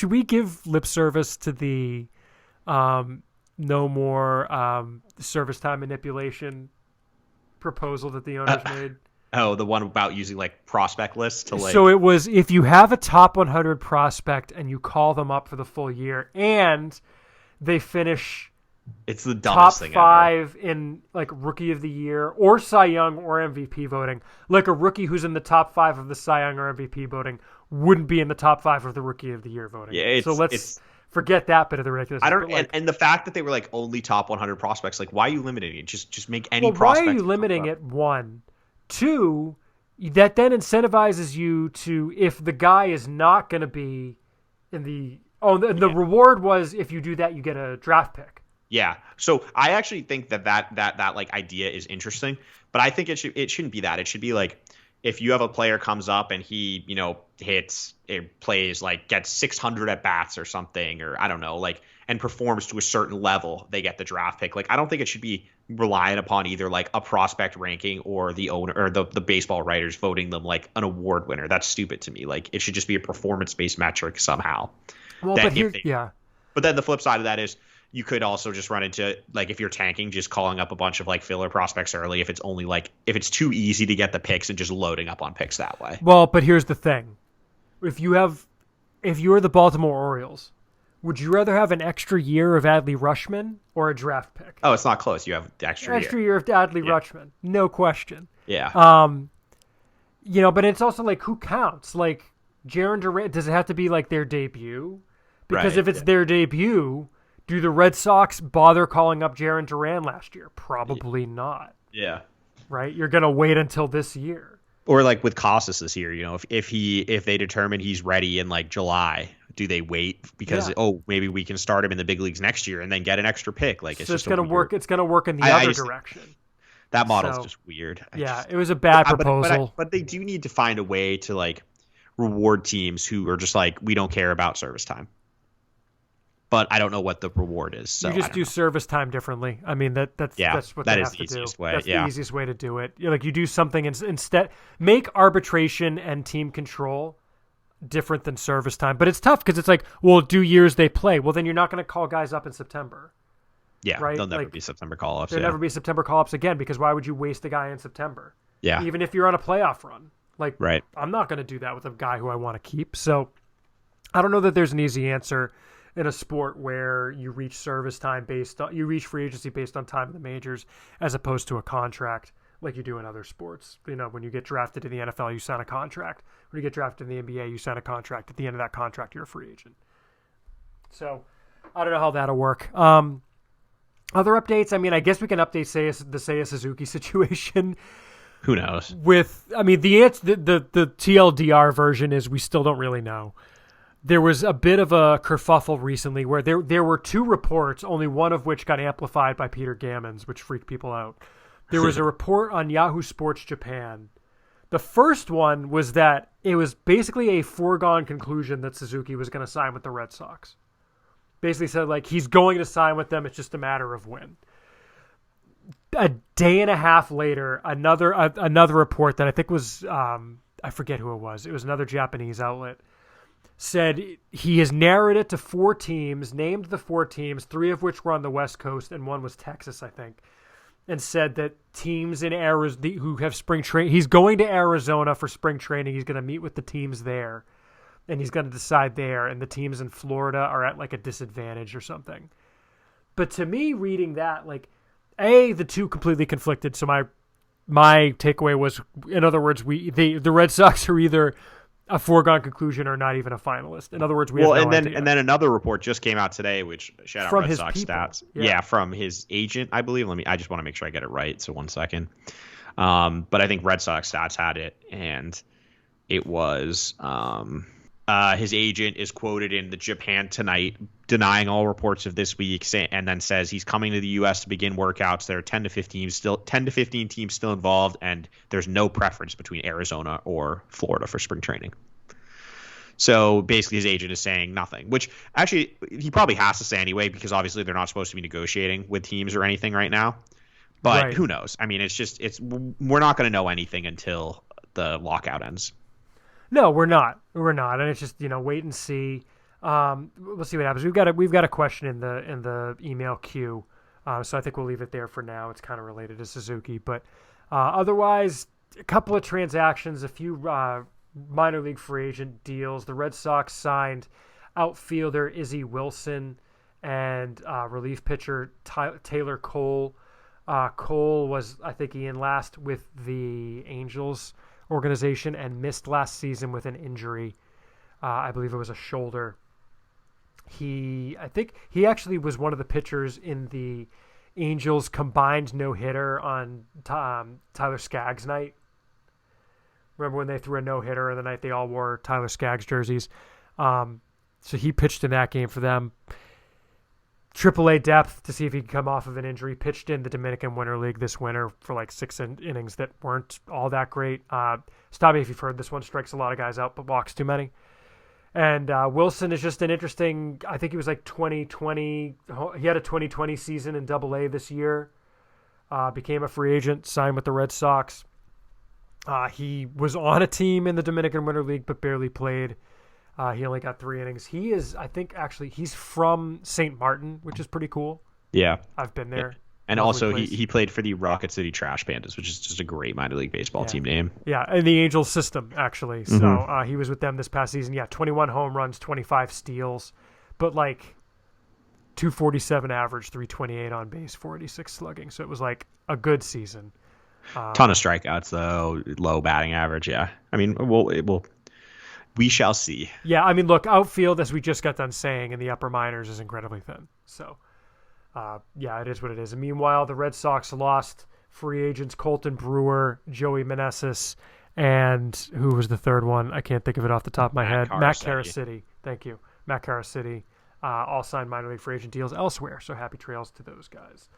we give lip service to the no more service time manipulation proposal that the owners made? Oh, the one about using like prospect lists to like. So it was if you have a top 100 prospect and you call them up for the full year and they finish. It's the dumbest thing top 5 in like rookie of the year or Cy Young or MVP voting. Like a rookie who's in the top 5 of the Cy Young or MVP voting wouldn't be in the top 5 of the rookie of the year voting. Yeah, so let's forget that bit of the ridiculous. I don't. And the fact that they were like only top 100 prospects, like why are you limiting it? Just make any prospect. Why are you limiting it? 1, 2. That then incentivizes you to if the guy is not going to be in the the reward was if you do that you get a draft pick. Yeah. So I actually think that like idea is interesting, but I think it shouldn't be that. It should be like if you have a player comes up and he, plays like gets 600 at bats or something, or I don't know, like, and performs to a certain level, they get the draft pick. Like, I don't think it should be reliant upon either like a prospect ranking or the owner or the baseball writers voting them like an award winner. That's stupid to me. Like, it should just be a performance-based metric somehow. Well, but then the flip side of that is, you could also just run into, like, if you're tanking, just calling up a bunch of, like, filler prospects early if it's only, like, if it's too easy to get the picks and just loading up on picks that way. Well, but here's the thing. If you're the Baltimore Orioles, would you rather have an extra year of Adley Rutschman or a draft pick? Oh, it's not close. You have the extra year of Adley Rutschman. No question. Yeah. But it's also, like, who counts? Like, Jarren Duran, does it have to be, like, their debut? Because if it's their debut... Do the Red Sox bother calling up Jarren Duran last year? Probably not. Yeah. Right? You're going to wait until this year. Or like with Casas this year, if they determine he's ready in like July, do they wait because maybe we can start him in the big leagues next year and then get an extra pick? Like, it's just going to work. It's going to work in the other direction. That model's just weird. It was a bad proposal. But they do need to find a way to like reward teams who are just like, we don't care about service time. But I don't know what the reward is. So you just do service time differently. I mean, that's what they have to do. That's the easiest way to do it. Like you do something instead. Make arbitration and team control different than service time. But it's tough because it's like, well, do years they play. Well, then you're not going to call guys up in September. Yeah, right? There'll never be September call-ups. There'll never be September call-ups again because why would you waste a guy in September? Yeah. Even if you're on a playoff run. Like, right. I'm not going to do that with a guy who I want to keep. So I don't know that there's an easy answer in a sport where you reach free agency based on time in the majors as opposed to a contract like you do in other sports. When you get drafted to the NFL, you sign a contract. When you get drafted in the NBA, you sign a contract. At the end of that contract, you're a free agent. So I don't know how that'll work. Other updates, I guess we can update the Seiya Suzuki situation. Who knows? The TLDR version is we still don't really know. There was a bit of a kerfuffle recently where there were two reports, only one of which got amplified by Peter Gammons, which freaked people out. There was a report on Yahoo Sports Japan. The first one was that it was basically a foregone conclusion that Suzuki was going to sign with the Red Sox. Basically said, like, he's going to sign with them. It's just a matter of when. A day and a half later, another report that I think was, I forget who it was. It was another Japanese outlet. Said he has narrowed it to 4 teams, named the 4 teams, 3 of which were on the West Coast, and one was Texas, I think. And said that teams in Arizona who have spring training, he's going to Arizona for spring training. He's going to meet with the teams there. And he's going to decide there, and the teams in Florida are at like a disadvantage or something. But to me, reading that, like, the two completely conflicted. So my takeaway was, in other words, the Red Sox are either a foregone conclusion or not even a finalist. In other words, we have no idea. And then another report just came out today, which shout out from Red Sox people. Stats. Yeah, from his agent, I believe. I just want to make sure I get it right. So 1 second. But I think Red Sox Stats had it, and it was. His agent is quoted in the Japan Tonight denying all reports of this week, and then says he's coming to the U.S. to begin workouts. There are 10 to 15 teams still involved, and there's no preference between Arizona or Florida for spring training. So basically his agent is saying nothing, which actually he probably has to say anyway, because obviously they're not supposed to be negotiating with teams or anything right now. But Right. Who knows? We're not going to know anything until the lockout ends. No, we're not, and it's just wait and see. We'll see what happens. We've got a question in the email queue, so I think we'll leave it there for now. It's kind of related to Suzuki, but otherwise, a couple of transactions, a few minor league free agent deals. The Red Sox signed outfielder Izzy Wilson and relief pitcher Taylor Cole. Cole was, I think, Ian, last with the Angels organization and missed last season with an injury. I believe it was a shoulder. I think he actually was one of the pitchers in the Angels combined no-hitter on Tyler Skaggs' night. Remember when they threw a no-hitter the night they all wore Tyler Skaggs jerseys? So he pitched in that game for them. AAA depth to see if he could come off of an injury. Pitched in the Dominican Winter League this winter for like 6 innings that weren't all that great. Stop me if you've heard this one. Strikes a lot of guys out, but walks too many. And Wilson is just an interesting. I think he was like 2020. He had a 2020 season in AA this year. Became a free agent, signed with the Red Sox. He was on a team in the Dominican Winter League, but barely played. He only got 3 innings. He is, I think, actually, he's from St. Martin, which is pretty cool. Yeah. I've been there. Yeah. And also, he played for the Rocket City Trash Pandas, which is just a great minor league baseball team name. Yeah, in the Angels system, actually. So he was with them this past season. Yeah, 21 home runs, 25 steals, but like 247 average, 328 on base, 486 slugging. So it was like a good season. Ton of strikeouts, though. Low batting average, yeah. I mean, we shall see. Yeah, I mean, look, outfield, as we just got done saying, in the upper minors is incredibly thin. So, yeah, it is what it is. And meanwhile, the Red Sox lost free agents Colton Brewer, Joey Meneses, and who was the third one? I can't think of it off the top of my head. Matt Caracity. Thank you. Matt Caracity. All signed minor league free agent deals elsewhere. So happy trails to those guys.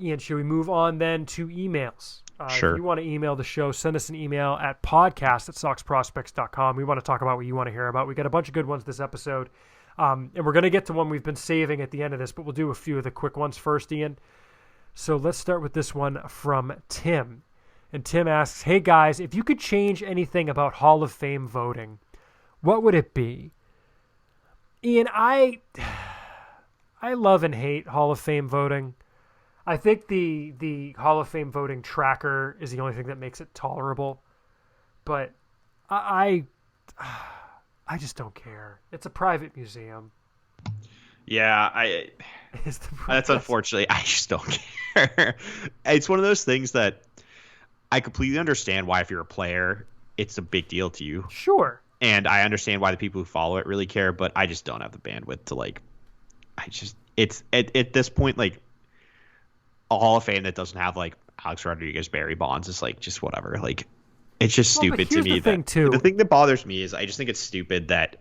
Ian, should we move on then to emails? Sure. If you want to email the show, send us an email at podcast@soxprospects.com. We want to talk about what you want to hear about. We got a bunch of good ones this episode. And we're going to get to one we've been saving at the end of this, but we'll do a few of the quick ones first, Ian. So let's start with this one from Tim. And Tim asks, hey guys, if you could change anything about Hall of Fame voting, what would it be? Ian, I love and hate Hall of Fame voting. I think the Hall of Fame voting tracker is the only thing that makes it tolerable. But I just don't care. It's a private museum. Yeah, is the That's unfortunately, I just don't care. It's one of those things that I completely understand why if you're a player, it's a big deal to you. Sure. And I understand why the people who follow it really care, but I just don't have the bandwidth to it's at this point, like a Hall of Fame that doesn't have like Alex Rodriguez, Barry Bonds is like just whatever. Like it's just stupid to me. The thing that bothers me is I just think it's stupid that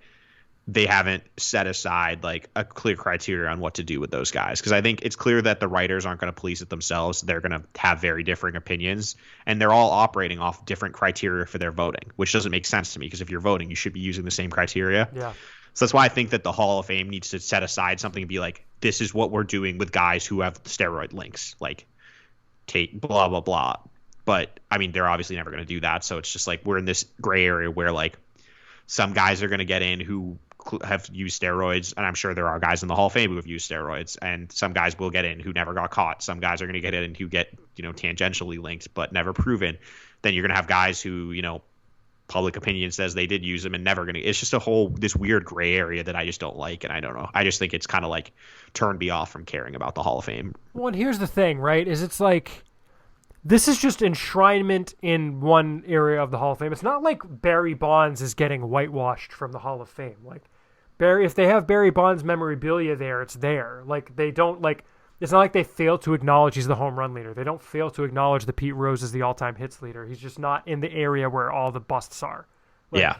they haven't set aside like a clear criteria on what to do with those guys. Because I think it's clear that the writers aren't going to police it themselves. They're going to have very differing opinions, and they're all operating off different criteria for their voting, which doesn't make sense to me because if you're voting, you should be using the same criteria. Yeah. So that's why I think that the Hall of Fame needs to set aside something and be like, this is what we're doing with guys who have steroid links, like take blah, blah, blah. But I mean, they're obviously never going to do that. So it's just like we're in this gray area where like some guys are going to get in who have used steroids, and I'm sure there are guys in the Hall of Fame who have used steroids, and some guys will get in who never got caught. Some guys are going to get in who get, tangentially linked but never proven. Then you're going to have guys who, public opinion says they did use them and never going to. It's just this weird gray area that I just don't like, and I don't know. I just think it's kind of like turned me off from caring about the Hall of Fame. Well, and here's the thing, right? Is it's like this is just enshrinement in one area of the Hall of Fame. It's not like Barry Bonds is getting whitewashed from the Hall of Fame. Like if they have Barry Bonds memorabilia there, it's there. Like they don't like. It's not like they fail to acknowledge he's the home run leader. They don't fail to acknowledge that Pete Rose is the all-time hits leader. He's just not in the area where all the busts are. Like, yeah.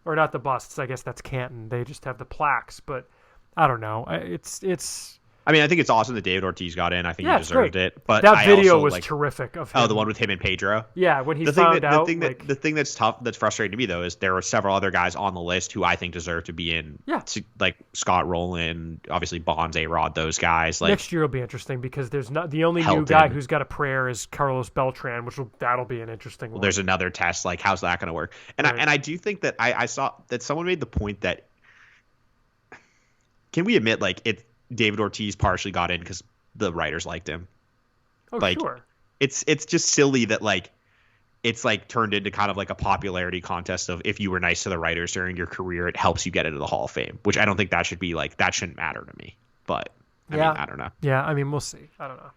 Or not the busts. I guess that's Canton. They just have the plaques. But I don't know. It's. I mean, I think it's awesome that David Ortiz got in. I think he deserved it. But that video was terrific of him. Oh, the one with him and Pedro? Yeah, when he found out. The thing that's tough, that's frustrating to me, though, is there were several other guys on the list who I think deserve to be in. Yeah. Like Scott Rowland, obviously Bonds, A-Rod, those guys. Like, next year will be interesting because there's not the only new guy who's got a prayer is Carlos Beltran, that'll be an interesting one. There's another test. Like, how's that going to work? And I do think that I saw that someone made the point that can we admit David Ortiz partially got in because the writers liked him. Oh, sure. It's just silly that it's turned into kind of like a popularity contest of if you were nice to the writers during your career, it helps you get into the Hall of Fame, which I don't think that should be that shouldn't matter to me. But I mean, I don't know. Yeah, I mean, we'll see. I don't know.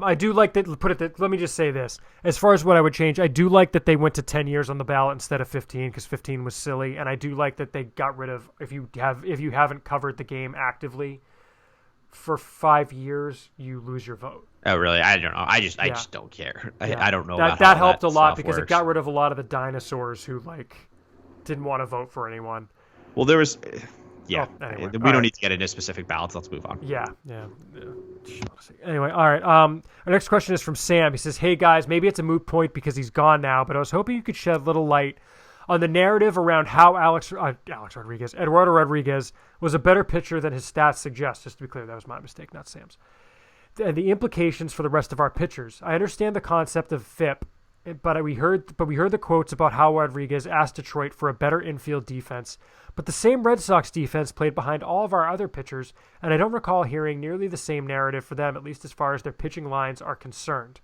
I do like that. Let me just say this: as far as what I would change, I do like that they went to 10 years on the ballot instead of 15 because 15 was silly, and I do like that they got rid of if you haven't covered the game actively for 5 years, you lose your vote. Oh, really? I don't know. I just don't care. I don't know. That helped a lot because it got rid of a lot of the dinosaurs who didn't want to vote for anyone. Well, there was. Yeah. Oh, anyway, we don't need to get into specific ballots. Let's move on. Yeah. Anyway, all right. Our next question is from Sam. He says, "Hey guys, maybe it's a moot point because he's gone now, but I was hoping you could shed a little light on the narrative around how Eduardo Rodriguez was a better pitcher than his stats suggest." Just to be clear, that was my mistake, not Sam's. And the implications for the rest of our pitchers. I understand the concept of FIP, but we heard the quotes about how Rodriguez asked Detroit for a better infield defense. But the same Red Sox defense played behind all of our other pitchers, and I don't recall hearing nearly the same narrative for them, at least as far as their pitching lines are concerned.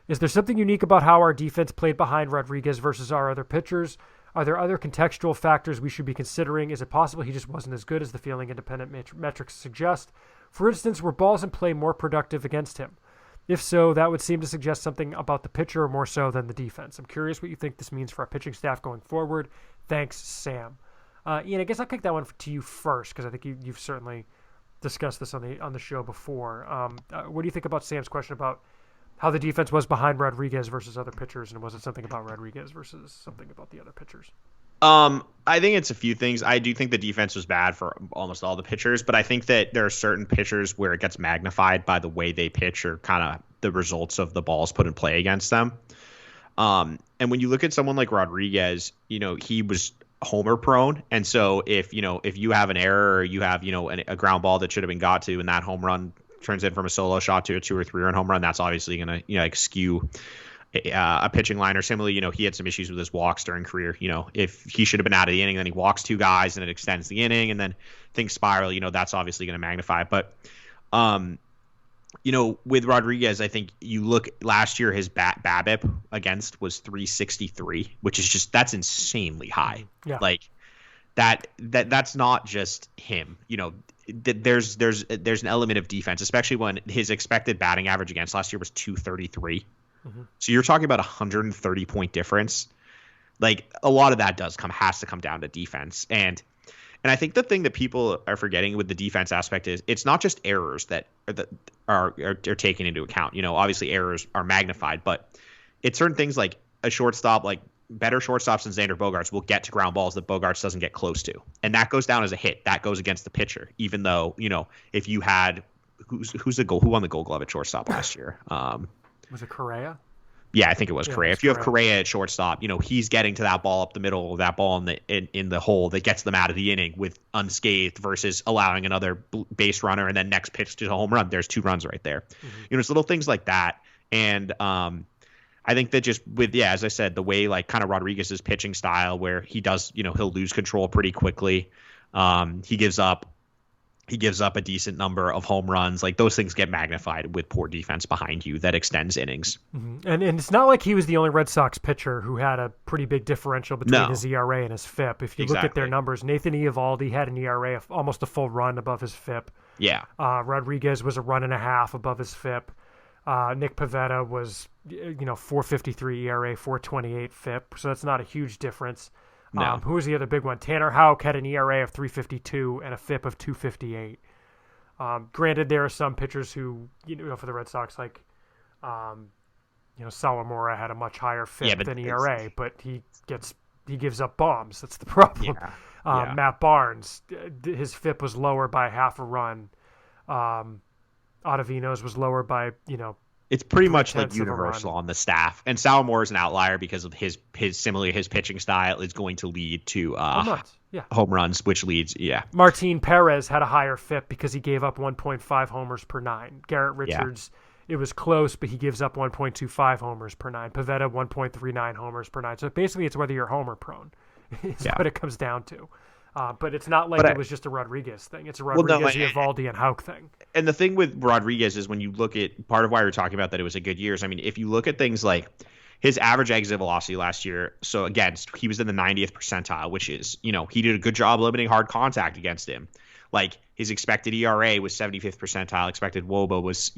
Is there something unique about how our defense played behind Rodriguez versus our other pitchers? Are there other contextual factors we should be considering? Is it possible he just wasn't as good as the fielding independent metrics suggest? For instance, were balls in play more productive against him? If so, that would seem to suggest something about the pitcher more so than the defense. I'm curious what you think this means for our pitching staff going forward. Thanks, Sam. Ian, I guess I'll kick that one to you first because I think you've certainly discussed this on the show before. What do you think about Sam's question about how the defense was behind Rodriguez versus other pitchers, and was it something about Rodriguez versus something about the other pitchers? I think it's a few things. I do think the defense was bad for almost all the pitchers, but I think that there are certain pitchers where it gets magnified by the way they pitch or kind of the results of the balls put in play against them. And when you look at someone like Rodriguez, he was homer prone. And so if you have an error or you have, a ground ball that should have been got to and that home run turns in from a solo shot to a 2 or 3 run home run, that's obviously going to, skew a pitching liner. Similarly, he had some issues with his walks during career. If he should have been out of the inning, then he walks 2 guys and it extends the inning and then things spiral, that's obviously going to magnify. But, with Rodriguez, I think you look last year, his BABIP against was 363, which is that's insanely high. Yeah. that's not just him. There's an element of defense, especially when his expected batting average against last year was 233. Mm-hmm. So you're talking about 130 point difference. Like, a lot of that has to come down to defense. And I think the thing that people are forgetting with the defense aspect is it's not just errors that are taken into account. Obviously errors are magnified, but it's certain things like a shortstop, like better shortstops than Xander Bogaerts will get to ground balls that Bogaerts doesn't get close to. And that goes down as a hit. That goes against the pitcher, even though, if you had who won the Gold Glove at shortstop last year? Was it Correa? Yeah, I think it was Correa. If you have Correa at shortstop, he's getting to that ball up the middle of that ball in the hole that gets them out of the inning with unscathed versus allowing another base runner and then next pitch to a home run. There's 2 runs right there. Mm-hmm. It's little things like that. And I think that just with, as I said, the way like kind of Rodriguez's pitching style where he does, he'll lose control pretty quickly. He gives up a decent number of home runs. Like, those things get magnified with poor defense behind you that extends innings. Mm-hmm. And it's not like he was the only Red Sox pitcher who had a pretty big differential between his ERA and his FIP. If you look at their numbers, Nathan Eovaldi had an ERA of almost a full run above his FIP. Yeah. Rodriguez was a run and a half above his FIP. Nick Pivetta was, 4.53 ERA, 4.28 FIP. So that's not a huge difference. No. Who was the other big one? Tanner Houck had an ERA of 3.52 and a FIP of 2.58. Granted, there are some pitchers who, for the Red Sox, like, Sawamura had a much higher FIP than ERA, but he gives up bombs. That's the problem. Yeah. Matt Barnes, his FIP was lower by half a run. Ottavino's was lower by, it's pretty much like universal on the staff. And Sawamura is an outlier because of his pitching style is going to lead to home runs, which leads, Martin Perez had a higher FIP because he gave up 1.5 homers per 9. Garrett Richards, it was close, but he gives up 1.25 homers per 9. Pivetta, 1.39 homers per 9. So basically it's whether you're homer prone is what it comes down to. But it's not like it was just a Rodriguez thing. It's a Rodriguez, Eovaldi, and Houck thing. And the thing with Rodriguez is when you look at part of why we're talking about that it was a good year. I mean, if you look at things like his average exit velocity last year, so again, he was in the 90th percentile, which is, he did a good job limiting hard contact against him. Like, his expected ERA was 75th percentile. Expected WOBA was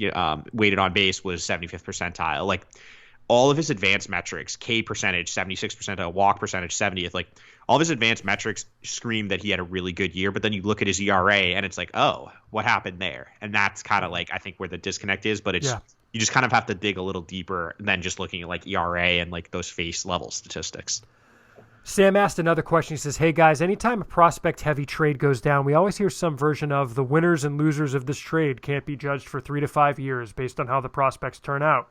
weighted on base was 75th percentile. Like, all of his advanced metrics, K percentage, 76th percentile, walk percentage, 70th, like, all of his advanced metrics scream that he had a really good year, but then you look at his ERA and it's like, oh, what happened there? And that's kind of like, I think, where the disconnect is, but it's you just kind of have to dig a little deeper than just looking at like ERA and like those face level statistics. Sam asked another question. He says, hey guys, anytime a prospect heavy trade goes down, we always hear some version of the winners and losers of this trade can't be judged for 3 to 5 years based on how the prospects turn out.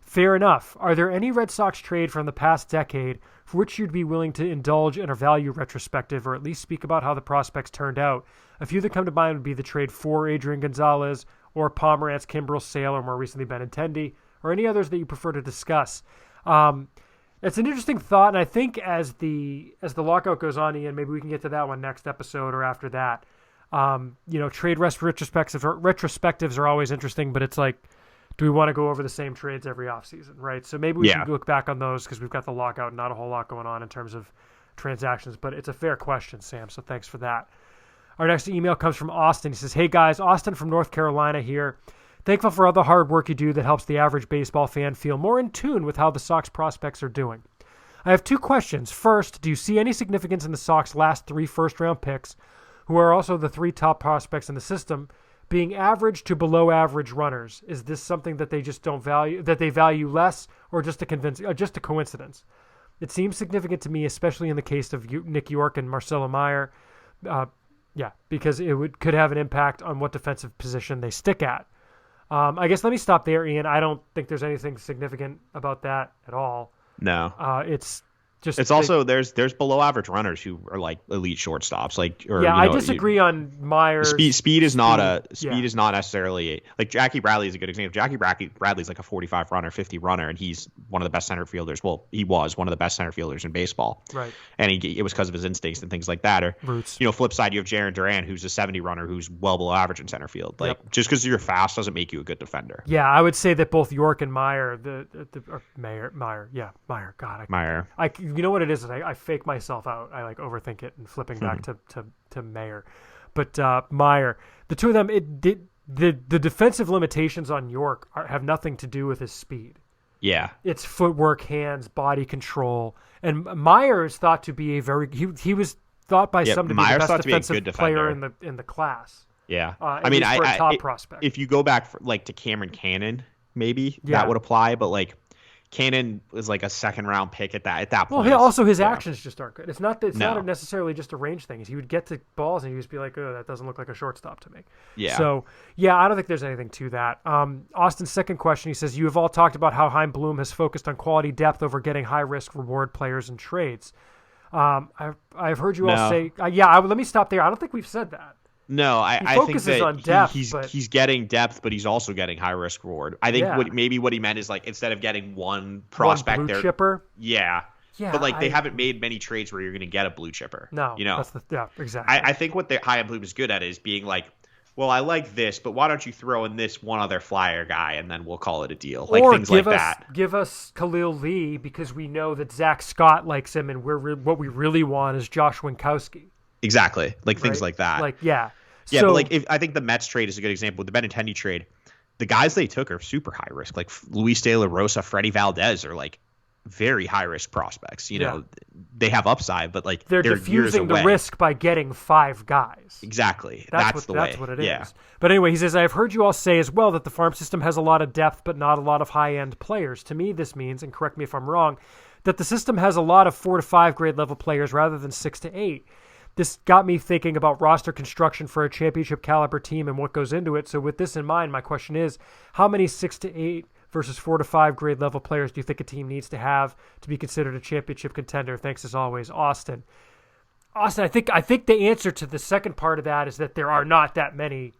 Fair enough. Are there any Red Sox trade from the past decade for which you'd be willing to indulge in a value retrospective or at least speak about how the prospects turned out? A few that come to mind would be the trade for Adrian Gonzalez or Pomerantz, Kimbrel, Sale, or more recently Benintendi, or any others that you prefer to discuss. It's an interesting thought, and I think as the lockout goes on, Ian, maybe we can get to that one next episode or after that. Trade retrospectives are always interesting, but it's like, do we want to go over the same trades every offseason, right? So maybe we should look back on those because we've got the lockout and not a whole lot going on in terms of transactions, but it's a fair question, Sam, so thanks for that. Our next email comes from Austin. He says, hey guys, Austin from North Carolina here. Thankful for all the hard work you do that helps the average baseball fan feel more in tune with how the Sox prospects are doing. I have 2 questions. First, do you see any significance in the Sox last 3 first-round picks, who are also the 3 top prospects in the system, being average to below average runners? Is this something that they just don't value, that they value less, or just a coincidence? It seems significant to me, especially in the case of Nick York and Marcelo Meyer. Because it could have an impact on what defensive position they stick at. I guess let me stop there, Ian. I don't think there's anything significant about that at all. No. It's also there's below average runners who are like elite shortstops. I disagree on Myers. Speed is not necessarily like Jackie Bradley is a good example. Jackie Bradley's like a 45 runner, 50 runner, and he's one of the best center fielders. Well, he was one of the best center fielders in baseball. Right. And it was because of his instincts and things like that. Or roots. Flip side, you have Jarren Duran, who's a 70 runner, who's well below average in center field. Just because you're fast doesn't make you a good defender. Yeah, I would say that both York and Meyer, Meyer. you know what it is? I fake myself out. I like overthink it and flipping back to Mayer. But Meyer, the two of them, the defensive limitations on York have nothing to do with his speed. Yeah. It's footwork, hands, body control. And Meyer is thought to be he was thought by some to be the best defensive player in the class. Yeah. I mean, top prospect. If you go back to Cameron Cannon, maybe that would apply, but like Cannon was like a second round pick at that point. Well, also his actions just aren't good. It's not necessarily just a range thing. He would get to balls and he'd just be like, "Oh, that doesn't look like a shortstop to me." Yeah. So I don't think there's anything to that. Austin's second question, he says, "You have all talked about how Chaim Bloom has focused on quality depth over getting high risk reward players and trades." I've heard you all say, let me stop there. I don't think we've said that. No, I think that on depth, he's getting depth, but he's also getting high risk reward. I think what he meant is like instead of getting one prospect, blue chipper. Yeah. But like they haven't made many trades where you're going to get a blue chipper. No, exactly. I think what the Chaim Bloom is good at is being like, well, I like this, but why don't you throw in this one other flyer guy and then we'll call it a deal, like things like that. Give us Khalil Lee because we know that Zach Scott likes him, and what we really want is Josh Winkowski. Exactly, like things like that. So, but like I think the Mets trade is a good example. The Benintendi trade, the guys they took are super high risk. Like Luis De La Rosa, Freddie Valdez are like very high risk prospects. You know, they have upside, but like they're diffusing the risk by getting 5 guys. Exactly, that's the way. That's what it is. But anyway, he says, I've heard you all say as well that the farm system has a lot of depth, but not a lot of high end players. To me, this means, and correct me if I'm wrong, that the system has a lot of 4 to 5 grade level players rather than 6 to 8. This got me thinking about roster construction for a championship caliber team and what goes into it. So with this in mind, my question is, how many 6 to 8 versus 4 to 5 grade level players do you think a team needs to have to be considered a championship contender? Thanks as always, Austin. I think the answer to the second part of that is that there are not that many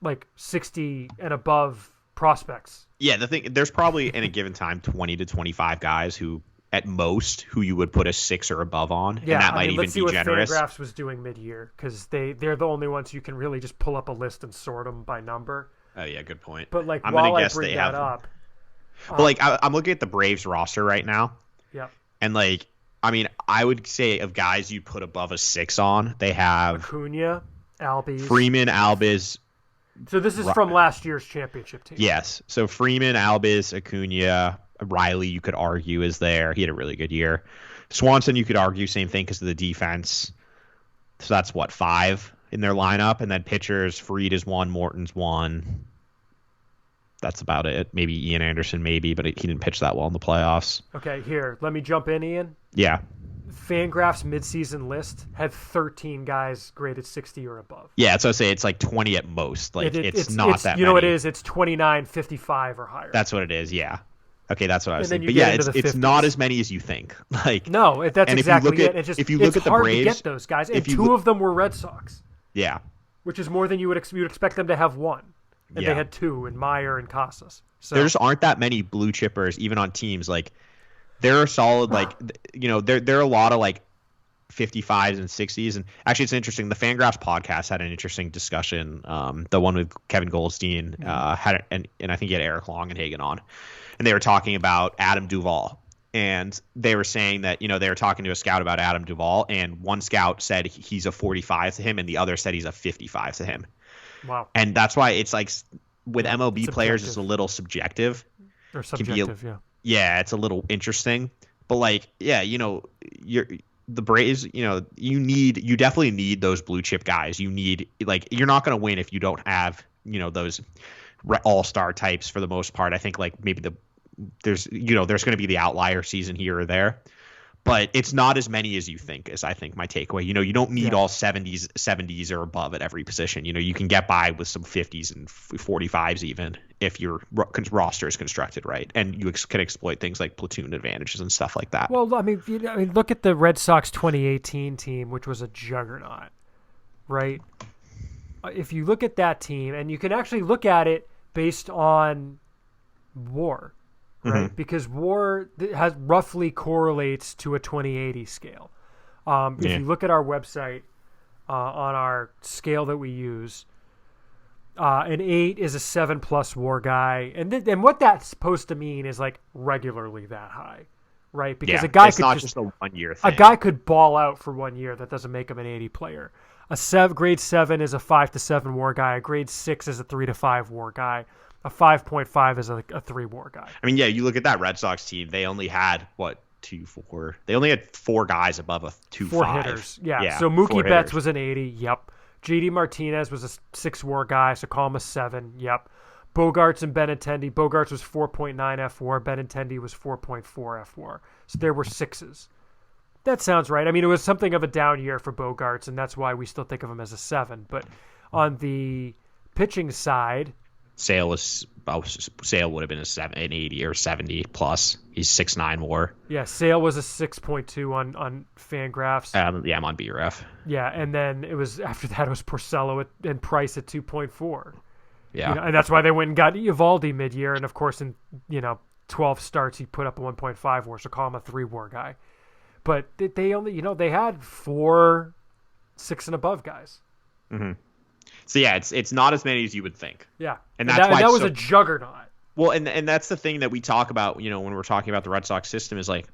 like 60 and above prospects. Yeah, there's probably in a given time 20 to 25 guys who at most who you would put a 6 or above on, and that might even be generous. Let's see what Fangraphs was doing mid-year, because they're the only ones you can really just pull up a list and sort them by number. Oh yeah, good point. But like while I bring that up, but like I'm looking at the Braves roster right now. Yeah. And like, I mean, I would say of guys you'd put above a 6 on, they have Acuna, Albies, Freeman, Albis. So this is from last year's championship team. Yes. So Freeman, Albis, Acuna, Riley, you could argue is there. He had a really good year. Swanson, you could argue same thing because of the defense. So that's 5 in their lineup, and then pitchers, Fried is 1, Morton's 1. That's about it. Maybe Ian Anderson, but he didn't pitch that well in the playoffs. Okay, here, let me jump in, Ian. Yeah. Fangraphs midseason list had 13 guys graded 60 or above. Yeah, that's what I say. It's like 20 at most. Like it's not that many. You know what it is? It's 29, 55 or higher. That's what it is. Yeah. Okay, that's what I was saying. But yeah, it's not as many as you think. Like no, that's exactly it. It's just if you look at the Braves, to get those guys, and 2 of them were Red Sox. Yeah. Which is more than you would expect them to have 1. And they had 2 in Meyer and Casas. So there just aren't that many blue chippers even on teams. Like there are solid there are a lot of like 55s and 60s. And actually it's interesting. The Fangraphs podcast had an interesting discussion. The one with Kevin Goldstein had and I think he had Eric Longenhagen on. And they were talking about Adam Duvall. And they were saying that, they were talking to a scout about Adam Duvall, and one scout said he's a 45 to him, and the other said he's a 55 to him. Wow. And that's why it's like with MLB players, it's a little subjective. Or subjective, yeah. Yeah, it's a little interesting. But like, yeah, the Braves, you definitely need those blue chip guys. You need, like, you're not going to win if you don't have, those all-star types for the most part. I think like maybe there's going to be the outlier season here or there, but it's not as many as you think is, I think, my takeaway. You don't need all 70s or above at every position. You can get by with some 50s and 45s even if your roster is constructed right, and you can exploit things like platoon advantages and stuff like that. Well, I mean, look at the Red Sox 2018 team, which was a juggernaut, right? If you look at that team, and you can actually look at it based on WAR, right? Mm-hmm. Because WAR roughly correlates to a 2080 scale. If you look at our website on our scale that we use, an 8 is a 7+ WAR guy, and what that's supposed to mean is like regularly that high, right? Because Yeah, a guy it's could not just a 1 year thing. a guy could ball out for 1 year. That doesn't make him an 80 player. Grade 7 is a 5 to 7 WAR guy. A grade 6 is a 3 to 5 WAR guy. A 5.5 is a 3 WAR guy. I mean, yeah, you look at that Red Sox team. They only had They only had 4 guys above a 2.5. 4 hitters. Yeah. So 4 Mookie Betts hitters. was an 80. Yep. JD Martinez was a 6 WAR guy. So call him a 7. Yep. Bogarts and Benintendi. Bogarts was 4.9 F4. Benintendi was 4.4 F4. So there were 6s. That sounds right. I mean, it was something of a down year for Bogarts, and that's why we still think of him as a 7. But on the pitching side, Sale would have been an 80 or 70 plus. He's 6'9" WAR. yeah, Sale was a 6.2 on Fangraphs. Yeah, I'm on BRF. Yeah, and then it was after that it was Porcello and Price at 2.4. Yeah, You know, and that's why they went and got Eovaldi mid-year, and of course in 12 starts he put up a 1.5 WAR, so call him a 3 WAR guy. But they only they had 4 6 and above guys. Mm-hmm. So yeah, it's not as many as you would think. Yeah, and that's why that was a juggernaut. Well, and that's the thing that we talk about, when we're talking about the Red Sox system is like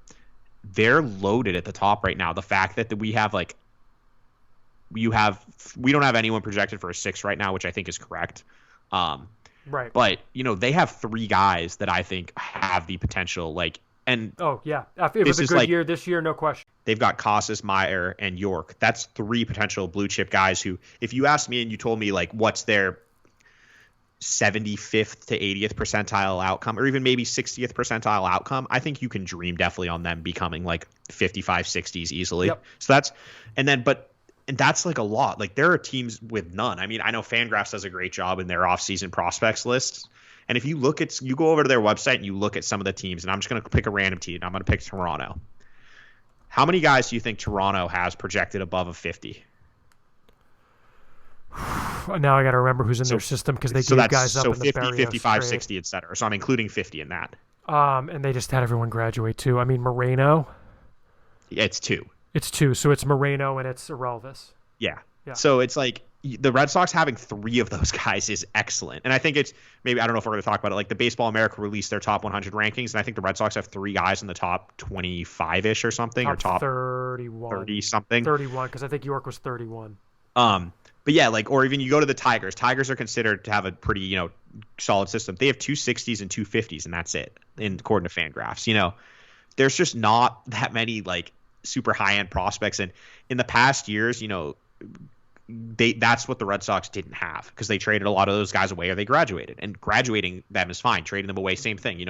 they're loaded at the top right now. The fact that we don't have anyone projected for a 6 right now, which I think is correct. Right. But they have 3 guys that I think have the potential. Oh yeah, it was a good year this year, no question. They've got Casas, Meyer, and York. That's 3 potential blue chip guys who, if you asked me and you told me what's their 75th to 80th percentile outcome, or even maybe 60th percentile outcome, I think you can dream definitely on them becoming 55, 60s easily. Yep. So that's, and that's a lot. There are teams with none. I mean, I know Fangraphs does a great job in their offseason prospects lists. And if you go over to their website and you look at some of the teams, and I'm just going to pick a random team. I'm going to pick Toronto. How many guys do you think Toronto has projected above a 50? Now I got to remember who's in their system because they gave guys up in the 50, 55, 60, etc. So I'm including 50 in that. And they just had everyone graduate too. I mean, Moreno. Yeah, it's 2. It's 2. So it's Moreno and it's Irelvis. Yeah. So it's the Red Sox having 3 of those guys is excellent. And I think it's maybe, I don't know if we're going to talk about it, the Baseball America released their top 100 rankings, and I think the Red Sox have 3 guys in the top 25-ish or something, or top 31. 30 something. 31, because I think York was 31. But yeah, or even you go to the Tigers. Tigers are considered to have a pretty, solid system. They have 2 60s and 2 50s, and that's it, according to Fangraphs. There's just not that many, super high-end prospects. And in the past years, that's what the Red Sox didn't have, because they traded a lot of those guys away or they graduated, and graduating them is fine. Trading them away, same thing,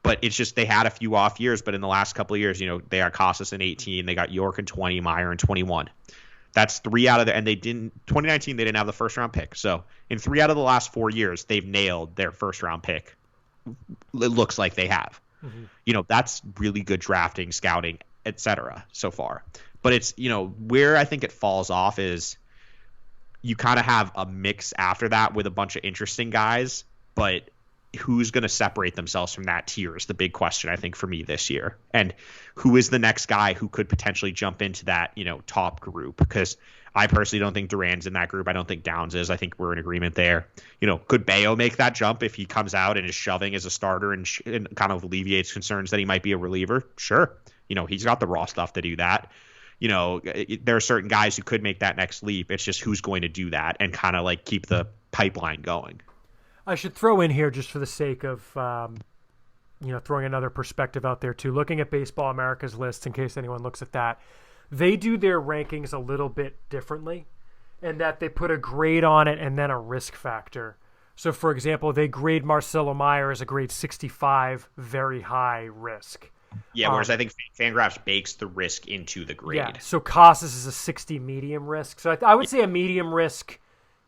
but it's just they had a few off years. But in the last couple of years, they got Casas in 18, they got York in 20, Meyer in 21. That's 3 out of and 2019 they didn't have the first round pick. So in 3 out of the last 4 years, they've nailed their first round pick. It looks like they have. Mm-hmm. That's really good drafting, scouting, etc. so far. But it's, where I think it falls off is you kind of have a mix after that with a bunch of interesting guys, but who's going to separate themselves from that tier is the big question, I think, for me this year. And who is the next guy who could potentially jump into that, top group? Because I personally don't think Duran's in that group. I don't think Downs is. I think we're in agreement there. Could Bayo make that jump if he comes out and is shoving as a starter and kind of alleviates concerns that he might be a reliever? Sure. He's got the raw stuff to do that. There are certain guys who could make that next leap. It's just who's going to do that and kind of keep the pipeline going. I should throw in here, just for the sake of, throwing another perspective out there too, looking at Baseball America's list, in case anyone looks at that, they do their rankings a little bit differently in that they put a grade on it and then a risk factor. So for example, they grade Marcelo Meyer as a grade 65, very high risk. Yeah, whereas I think Fangraphs bakes the risk into the grade. Yeah, so Casas is a 60 medium risk. So I would say a medium risk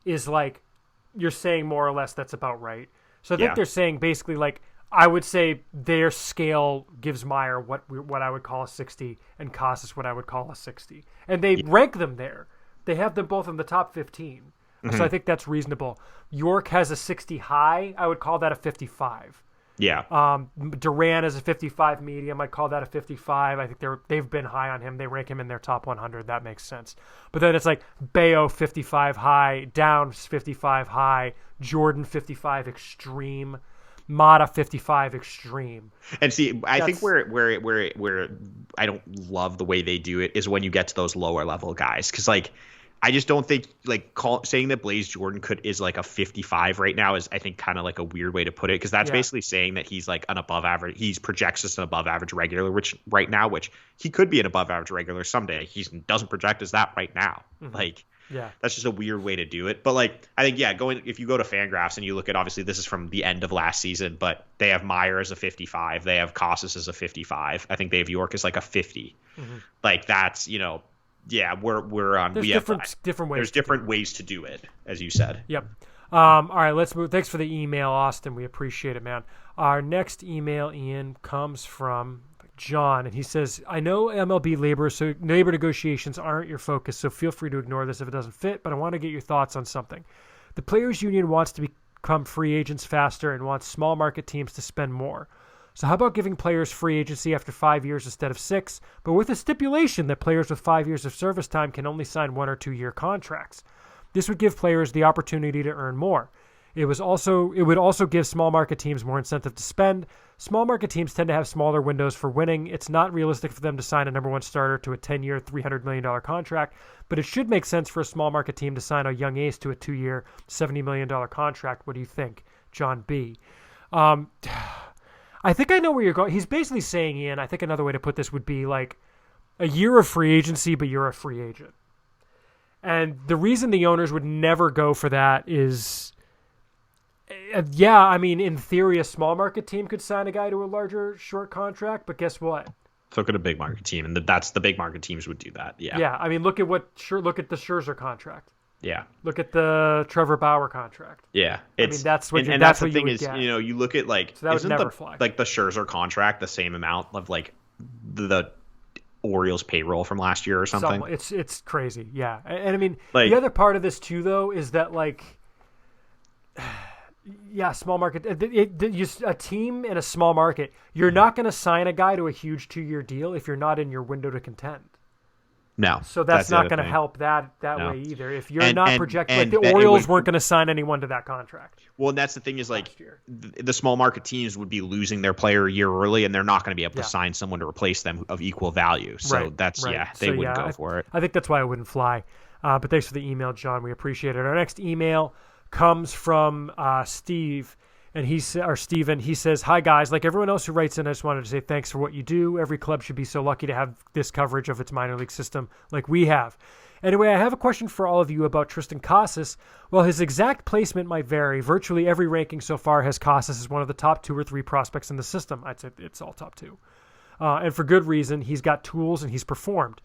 is you're saying more or less that's about right. So I think they're saying basically I would say their scale gives Meyer what I would call a 60 and Casas what I would call a 60. And they rank them there. They have them both in the top 15. Mm-hmm. So I think that's reasonable. York has a 60 high. I would call that a 55. Yeah. Duran is a 55 medium. I call that a 55. I think they've been high on him. They rank him in their top 100. That makes sense. But then it's Bayo 55 high, Downs 55 high, Jordan 55 extreme, Mata 55 extreme. And see, I think where I don't love the way they do it is when you get to those lower level guys, because like I just don't think like saying that Blaze Jordan is like a 55 right now is, I think, kind of like a weird way to put it, because that's basically saying that he's like an above average. He projects as an above average regular, which he could be an above average regular someday. He doesn't project as that right now. Mm-hmm. Like, yeah, that's just a weird way to do it. But like, I think, if you go to Fangraphs and you look at, obviously this is from the end of last season, but they have Meyer as a 55. They have Casas as a 55. I think they have York as like a 50. Mm-hmm. Like, that's, yeah, we're on. There's different ways. There's different ways to do it, as you said. Yep. All right, let's move. Thanks for the email, Austin. We appreciate it, man. Our next email, Ian, comes from John, and he says, I know MLB labor negotiations aren't your focus, so feel free to ignore this if it doesn't fit, but I want to get your thoughts on something. The Players Union wants to become free agents faster and wants small market teams to spend more. So how about giving players free agency after 5 years instead of 6, but with a stipulation that players with 5 years of service time can only sign 1 or 2 year contracts? This would give players the opportunity to earn more. It would also give small market teams more incentive to spend. Small market teams tend to have smaller windows for winning. It's not realistic for them to sign a number 1 starter to a 10-year, $300 million contract, but it should make sense for a small market team to sign a young ace to a 2-year, $70 million contract. What do you think, John B? I think I know where you're going. He's basically saying, Ian, I think another way to put this would be like a year of free agency, but you're a free agent. And the reason the owners would never go for that is, I mean, in theory, a small market team could sign a guy to a larger short contract, but guess what? So could a big market team, and that's the big market teams would do that. Yeah. Yeah. I mean, look at the Scherzer contract. Yeah. Look at the Trevor Bauer contract. Yeah. I mean, that's what that's the thing is, get. You look at like, so that would never fly. Like the Scherzer contract, the same amount of like the Orioles payroll from last year or something. It's crazy. Yeah. And I mean, like, the other part of this too, though, is that like, yeah, small market, a team in a small market, you're not going to sign a guy to a huge 2-year deal if you're not in your window to contend. No. So that's not going to help that way either. If you're not projecting, like the Orioles weren't going to sign anyone to that contract. Well, and that's the thing is like the small market teams would be losing their player a year early, and they're not going to be able to sign someone to replace them of equal value. So they wouldn't go for it. I think that's why it wouldn't fly. But thanks for the email, John. We appreciate it. Our next email comes from Steve. And Steven, he says, hi guys, like everyone else who writes in, I just wanted to say thanks for what you do. Every club should be so lucky to have this coverage of its minor league system like we have. Anyway, I have a question for all of you about Tristan Casas. While his exact placement might vary, virtually every ranking so far has Casas as one of the top 2 or 3 prospects in the system. I'd say it's all top 2. And for good reason. He's got tools and he's performed.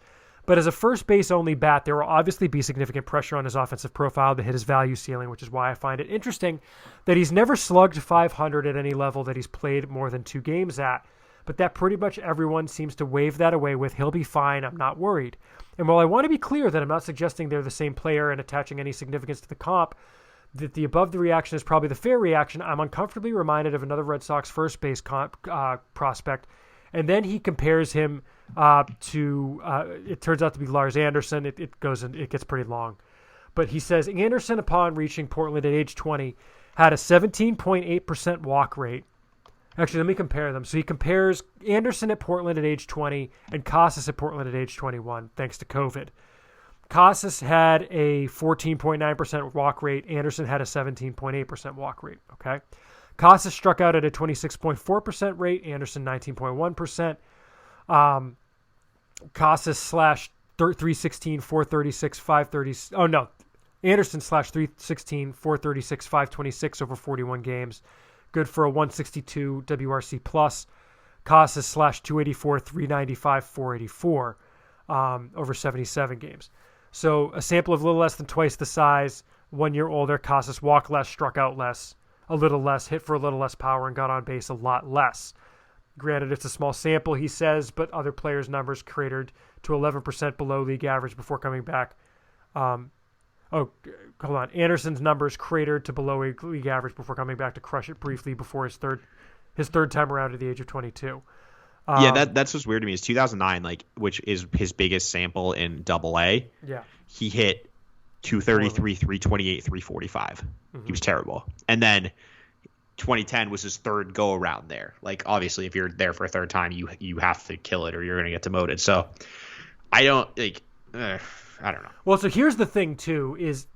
But as a first base only bat, there will obviously be significant pressure on his offensive profile to hit his value ceiling, which is why I find it interesting that he's never slugged 500 at any level that he's played more than 2 games at. But that pretty much everyone seems to wave that away with, he'll be fine, I'm not worried. And while I want to be clear that I'm not suggesting they're the same player and attaching any significance to the comp, that the above the reaction is probably the fair reaction, I'm uncomfortably reminded of another Red Sox first base prospect. And then he compares him to it turns out to be Lars Anderson. It gets pretty long. But he says Anderson, upon reaching Portland at age 20, had a 17.8% walk rate. Actually, let me compare them. So he compares Anderson at Portland at age 20 and Casas at Portland at age 21, thanks to COVID. Casas had a 14.9% walk rate. Anderson had a 17.8% walk rate. Okay. Casas struck out at a 26.4% rate. Anderson 19.1%. Casas slash 316, 436, 530. Oh no, Anderson slash 316, 436, 526 over 41 games. Good for a 162 WRC plus. Casas slash 284, 395, 484 over 77 games. So a sample of a little less than twice the size. 1 year older. Casas walked less, struck out less. A little less, hit for a little less power, and got on base a lot less. Granted, it's a small sample, he says, but other players' numbers cratered to 11% below league average before coming back. Hold on. Anderson's numbers cratered to below league average before coming back to crush it briefly before his third time around at the age of 22. That's what's weird to me is 2009, like, which is his biggest sample in Double-A. Yeah, he hit 233, 328, 345. He was terrible. And then 2010 was his third go around there. Like, obviously, if you're there for a third time, you have to kill it or you're going to get demoted. So I don't like. I don't know. Well, so here's the thing too: is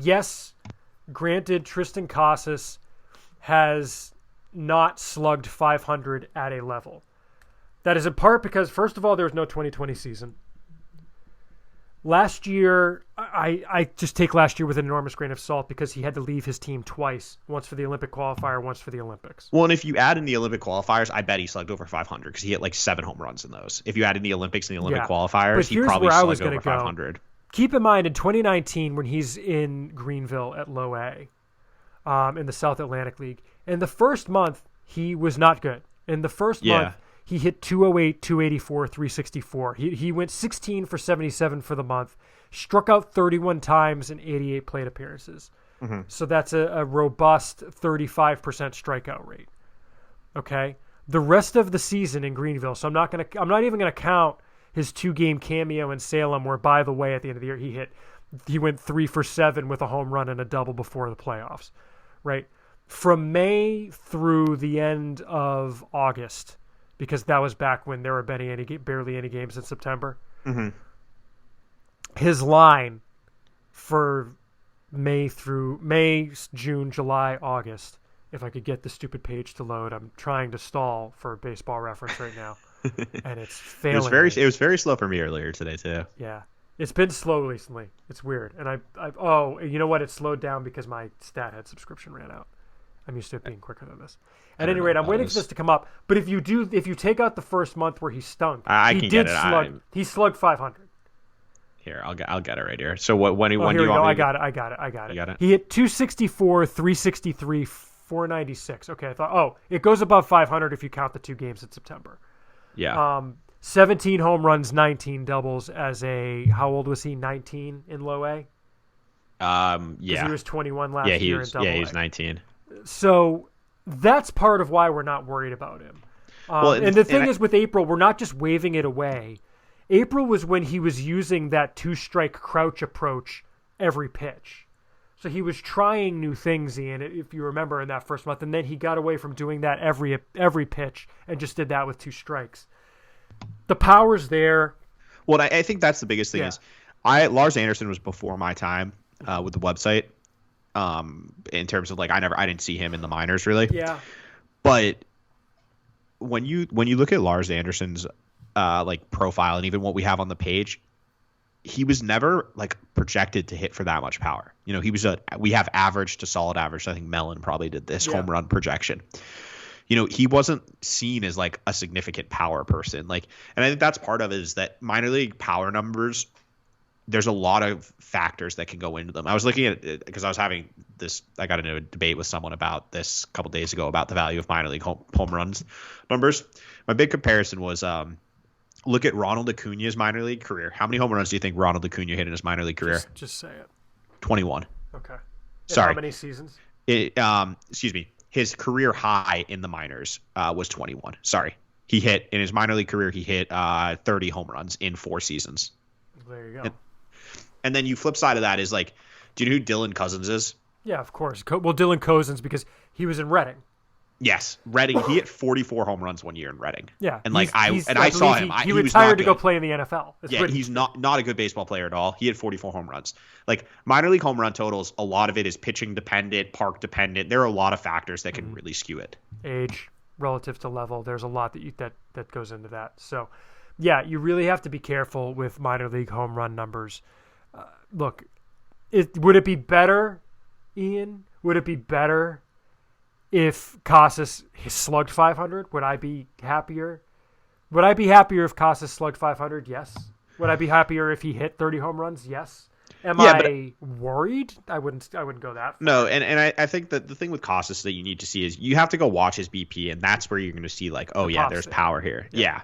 yes, granted, Tristan Casas has not slugged 500 at a level. That is in part because, first of all, there was no 2020 season. Last year, I just take last year with an enormous grain of salt because he had to leave his team twice, once for the Olympic qualifier, once for the Olympics. Well, and if you add in the Olympic qualifiers, I bet he slugged over 500 because he hit like 7 home runs in those. If you add in the Olympics and the Olympic qualifiers, he probably slugged over 500. Keep in mind, in 2019, when he's in Greenville at Low A, in the South Atlantic League, in the first month, he was not good. In the first month, he hit 208, 284, 364. He went 16 for 77 for the month, struck out 31 times in 88 plate appearances. Mm-hmm. So that's a robust 35% strikeout rate. Okay? The rest of the season in Greenville, so I'm not even going to count his 2-game cameo in Salem where, by the way, at the end of the year he went 3 for 7 with a home run and a double before the playoffs. Right? From May through the end of August, because that was back when there were barely any games in September. Mm-hmm. His line for May, June, July, August, if I could get the stupid page to load. I'm trying to stall for Baseball Reference right now, and it's failing. It was very slow for me earlier today too. Yeah, it's been slow recently. It's weird, and oh, you know what? It slowed down because my StatHead subscription ran out. I'm used to it being quicker than this. At any rate, I'm waiting for this to come up. But if you take out the first month where he stunk, he slugged 500. Here, I'll get it right here. So when do you want me? I got it. You got it. He hit 264, 363, 496. Okay, I thought, it goes above 500 if you count the 2 games in September. Yeah. 17 home runs, 19 doubles as how old was he? 19 in Low A? Yeah. He was 21 last year in Double A. Yeah, he's 19. So that's part of why we're not worried about him. And the thing is with April, we're not just waving it away. April was when he was using that 2-strike crouch approach every pitch. So he was trying new things, Ian, if you remember, in that first month. And then he got away from doing that every pitch and just did that with 2 strikes. The power's there. Well, I think that's the biggest thing is Lars Anderson was before my time with the website. In terms of I didn't see him in the minors really. Yeah. But when you look at Lars Anderson's profile and even what we have on the page, he was never projected to hit for that much power. We have average to solid average. I think Mellon probably did this home run projection. He wasn't seen as a significant power person. And I think that's part of it is that minor league power numbers, there's a lot of factors that can go into them. I was looking at it because I was having this. I got into a debate with someone about this a couple days ago about the value of minor league home runs numbers. My big comparison was look at Ronald Acuna's minor league career. How many home runs do you think Ronald Acuna hit in his minor league career? Just say it. 21. Okay. Sorry. How many seasons? Excuse me. His career high in the minors was 21. Sorry. He hit in his minor league career. He hit 30 home runs in 4 seasons. There you go. And then you flip side of that is do you know who Dylan Cousins is? Yeah, of course. Well, Dylan Cousins because he was in Reading. Yes, Reading. He hit 44 home runs one year in Reading. Yeah, and I saw him. He retired to go play in the NFL. He's not a good baseball player at all. He had 44 home runs. Minor league home run totals, a lot of it is pitching dependent, park dependent. There are a lot of factors that can really skew it. Age relative to level. There's a lot that goes into that. So, yeah, you really have to be careful with minor league home run numbers. Look, would it be better, Ian? Would it be better if Casas slugged 500? Would I be happier? Would I be happier if Casas slugged 500? Yes. Would I be happier if he hit 30 home runs? Yes. Am I worried? I wouldn't go that far. No, and I think that the thing with Casas that you need to see is you have to go watch his BP, and that's where you're going to see there's power here. Yeah.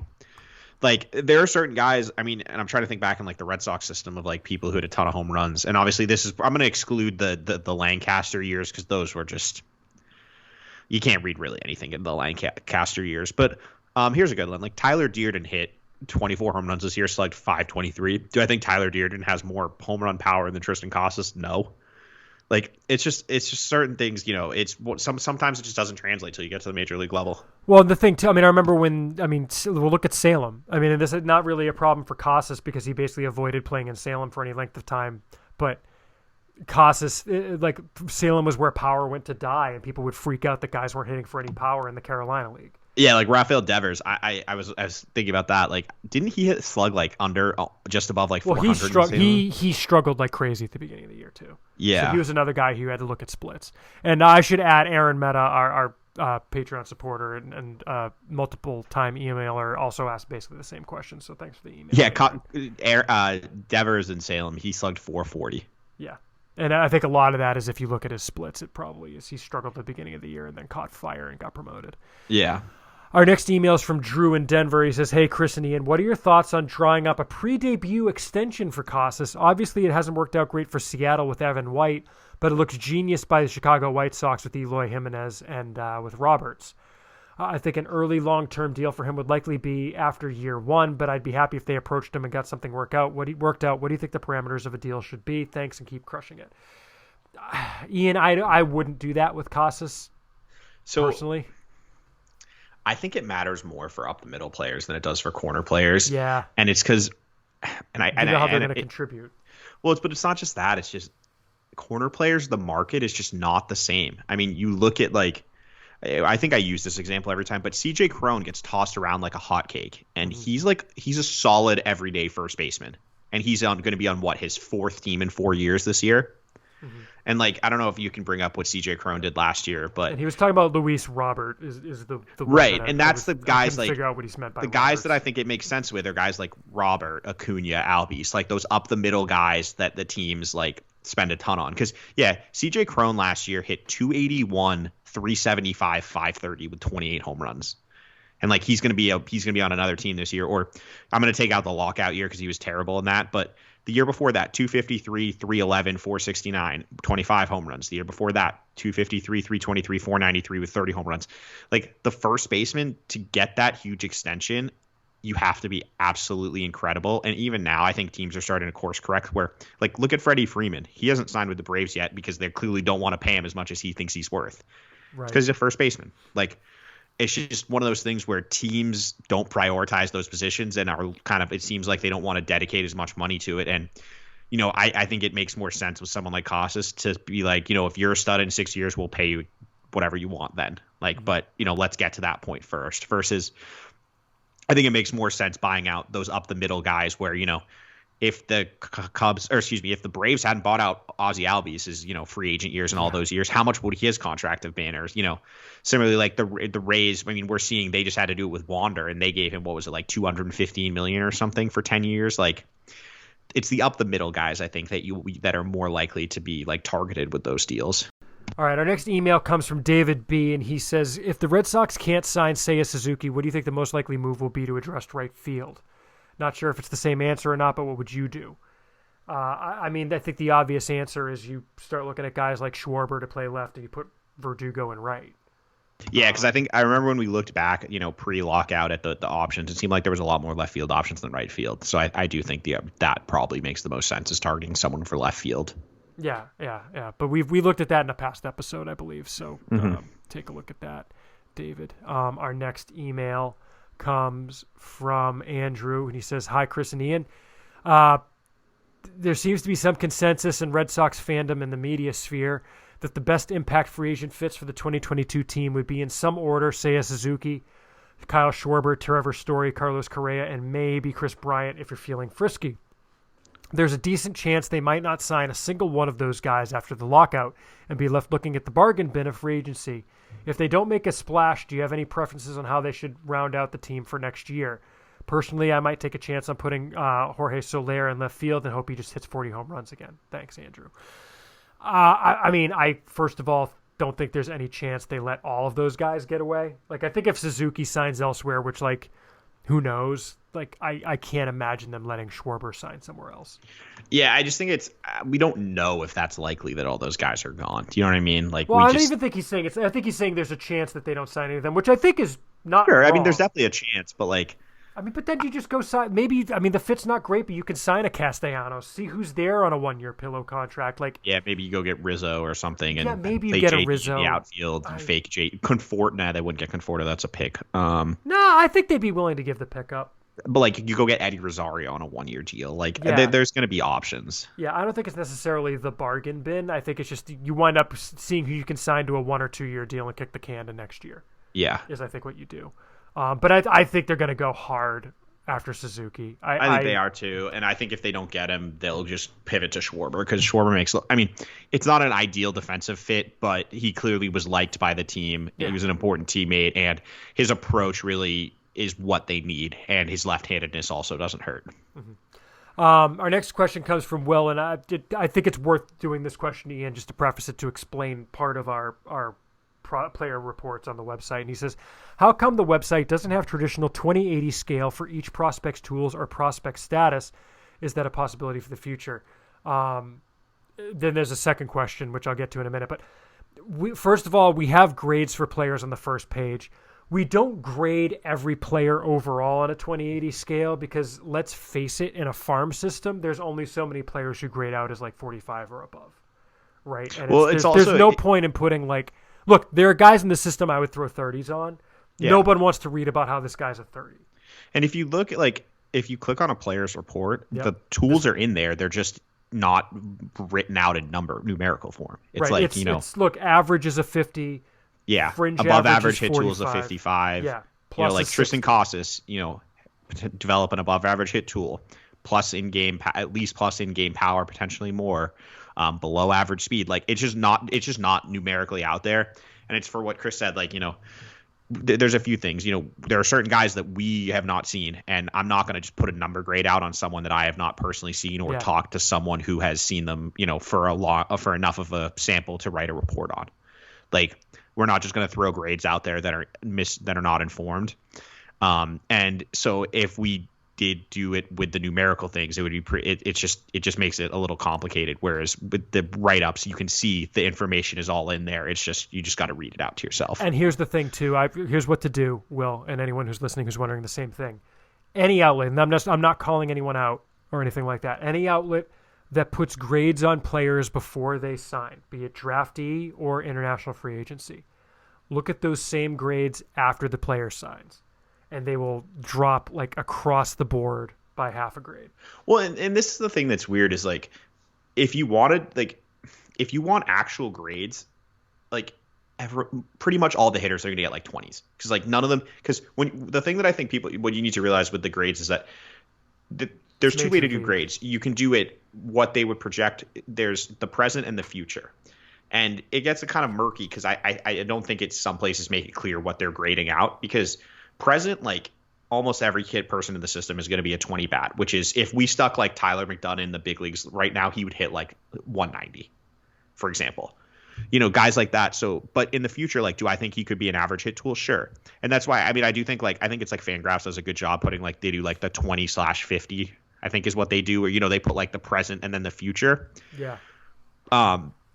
There are certain guys, and I'm trying to think back in the Red Sox system of people who had a ton of home runs. And obviously I'm going to exclude the Lancaster years because those were just, you can't read really anything in the Lancaster years. But here's a good one. Tyler Dearden hit 24 home runs this year, slugged 523. Do I think Tyler Dearden has more home run power than Tristan Casas? No. Like it's just certain things, sometimes it just doesn't translate till you get to the major league level. Well, the thing too, I remember we'll look at Salem. And this is not really a problem for Casas because he basically avoided playing in Salem for any length of time. But Casas, like Salem was where power went to die, and people would freak out that guys weren't hitting for any power in the Carolina League. Yeah, like Rafael Devers, I was thinking about that. Like, didn't he hit slug like under just above like 400? Well, he struggled like crazy at the beginning of the year too. Yeah, so he was another guy who had to look at splits. And I should add Aaron Mehta, our Patreon supporter and multiple time emailer, also asked basically the same question. So thanks for the email. Yeah, Devers in Salem, he slugged 440. Yeah. And I think a lot of that is if you look at his splits, it probably is he struggled at the beginning of the year and then caught fire and got promoted. Yeah. Our next email is from Drew in Denver. He says, hey, Chris and Ian, what are your thoughts on drawing up a pre-debut extension for Casas? Obviously, it hasn't worked out great for Seattle with Evan White, but it looks genius by the Chicago White Sox with Eloy Jimenez and with Roberts. I think an early long-term deal for him would likely be after year one, but I'd be happy if they approached him and got something worked out. What do you think the parameters of a deal should be? Thanks, and keep crushing it. Ian, I wouldn't do that with Casas personally. I think it matters more for up the middle players than it does for corner players. Yeah, and it's because, you know how they're going to contribute. But it's not just that. It's just corner players. The market is just not the same. I mean, you look at like, I think I use this example every time, but CJ Cron gets tossed around like a hotcake, and he's a solid everyday first baseman, and he's going to be on his fourth team in 4 years this year. Mm-hmm. And like, I don't know if you can bring up what CJ Cron did last year, but and he was talking about Luis Robert is the right, and that's the guys like figure out what he's meant by the guys that I think it makes sense with are guys like Robert, Acuna, Albies, like those up the middle guys that the teams like spend a ton on. Because CJ Cron last year hit 281, 375, 530 with 28 home runs. And like he's gonna be on another team this year, or I'm gonna take out the lockout year because he was terrible in that, but the year before that, 253, 311, 469, 25 home runs. The year before that, 253, 323, 493 with 30 home runs. Like the first baseman, to get that huge extension, you have to be absolutely incredible. And even now, I think teams are starting to course correct where, like, look at Freddie Freeman. He hasn't signed with the Braves yet because they clearly don't want to pay him as much as he thinks he's worth. Right. Because he's a first baseman. Like, it's just one of those things where teams don't prioritize those positions and are kind of, it seems like they don't want to dedicate as much money to it. And, I think it makes more sense with someone like Casas to be like, if you're a stud in 6 years, we'll pay you whatever you want then. Like, but, let's get to that point first versus I think it makes more sense buying out those up the middle guys where, if the if the Braves hadn't bought out Ozzie Albies' free agent years and all those years, how much would his contract have been? Or, similarly, like the Rays, I mean, we're seeing they just had to do it with Wander and they gave him, what was it, like $215 million or something for 10 years? Like, it's the up the middle guys, I think, that are more likely to be like targeted with those deals. All right, our next email comes from David B, and he says, if the Red Sox can't sign Seiya Suzuki, what do you think the most likely move will be to address right field? Not sure if it's the same answer or not, but what would you do? I think the obvious answer is you start looking at guys like Schwarber to play left and you put Verdugo in right. Yeah, because I remember when we looked back, pre-lockout at the options, it seemed like there was a lot more left field options than right field. So I do think that probably makes the most sense, is targeting someone for left field. Yeah. But we looked at that in a past episode, I believe. So take a look at that, David. Our next email comes from Andrew, and he says, hi, Chris and Ian. There seems to be some consensus in Red Sox fandom and the media sphere that the best impact free agent fits for the 2022 team would be in some order Seiya Suzuki, Kyle Schwarber, Trevor Story, Carlos Correa, and maybe Chris Bryant if you're feeling frisky. There's a decent chance they might not sign a single one of those guys after the lockout and be left looking at the bargain bin of free agency. If they don't make a splash, do you have any preferences on how they should round out the team for next year? Personally, I might take a chance on putting Jorge Soler in left field and hope he just hits 40 home runs again. Thanks, Andrew. I first of all don't think there's any chance they let all of those guys get away. Like, I think if Suzuki signs elsewhere, which, like, who knows? Like, I can't imagine them letting Schwarber sign somewhere else. Yeah, I just think we don't know if that's likely that all those guys are gone. Do you know what I mean? Like, well, I don't even think he's saying I think he's saying there's a chance that they don't sign any of them, which I think is not sure. wrong. I mean, there's definitely a chance, but like, I mean, but then you just go sign. Maybe, I mean, the fit's not great, but you can sign a Castellanos. See who's there on a 1-year pillow contract. Like, yeah, maybe you go get Rizzo or something. And maybe you play get a JD Rizzo in the outfield. You fake Conforto. Nah, they wouldn't get Conforto. That's a pick. No, I think they'd be willing to give the pick up. But like, you go get Eddie Rosario on a 1-year deal. Like, there's going to be options. Yeah, I don't think it's necessarily the bargain bin. I think it's just you wind up seeing who you can sign to a 1 or 2 year deal and kick the can to next year. Yeah, is I think what you do. But I think they're going to go hard after Suzuki. I think they are too, and I think if they don't get him, they'll just pivot to Schwarber because Schwarber makes. I mean, it's not an ideal defensive fit, but he clearly was liked by the team. Yeah. He was an important teammate, and his approach really is what they need, and his left-handedness also doesn't hurt. Mm-hmm. Our next question comes from Will, and I think it's worth doing this question, Ian, just to preface it to explain part of our player reports on the website. And he says, how come the website doesn't have traditional 20/80 scale for each prospect's tools or prospect status? Is that a possibility for the future? Then there's a second question, which I'll get to in a minute. But first of all, we have grades for players on the first page. We don't grade every player overall on a 20/80 scale because, let's face it, in a farm system, there's only so many players who grade out as like 45 or above, right? And there's no point in putting like, look, there are guys in the system I would throw 30s on. Yeah. Nobody wants to read about how this guy's a 30. And if you look at if you click on a player's report, the tools are in there. They're just not written out in numerical form. It's right. It's look, average is a 50. Yeah. Fringe above average hit tool is a 55. Yeah. Plus like Tristan Casas, develop an above average hit tool, plus in-game, at least plus in-game power, potentially more. Below average speed. Like it's just not numerically out there. And it's for what Chris said, there's a few things, there are certain guys that we have not seen, and I'm not going to just put a number grade out on someone that I have not personally seen or talked to someone who has seen them, for enough of a sample to write a report on. Like, we're not just going to throw grades out there that are not informed. And so if we did do it with the numerical things, it would be it just makes it a little complicated. Whereas with the write-ups, you can see the information is all in there. It's just you just got to read it out to yourself. And here's the thing too. Here's what to do, Will, and anyone who's listening who's wondering the same thing. Any outlet, and I'm not calling anyone out or anything like that. Any outlet that puts grades on players before they sign, be it draftee or international free agency, look at those same grades after the player signs. And they will drop like across the board by half a grade. Well, and this is the thing that's weird is if you want actual grades, pretty much all the hitters are going to get 20s because none of them. Because the thing that I think what you need to realize with the grades is that there's two ways to do grades. You can do it what they would project. There's the present and the future. And it gets kind of murky because I don't think some places make it clear what they're grading out because present, almost every person in the system is going to be a 20 bat, which is if we stuck Tyler McDonough in the big leagues right now, he would hit 190, for example, guys like that. So, but in the future, do I think he could be an average hit tool? Sure. And that's why, I do think I think it's Fangraphs does a good job putting they do the 20/50, I think is what they do, where, they put the present and then the future. Yeah.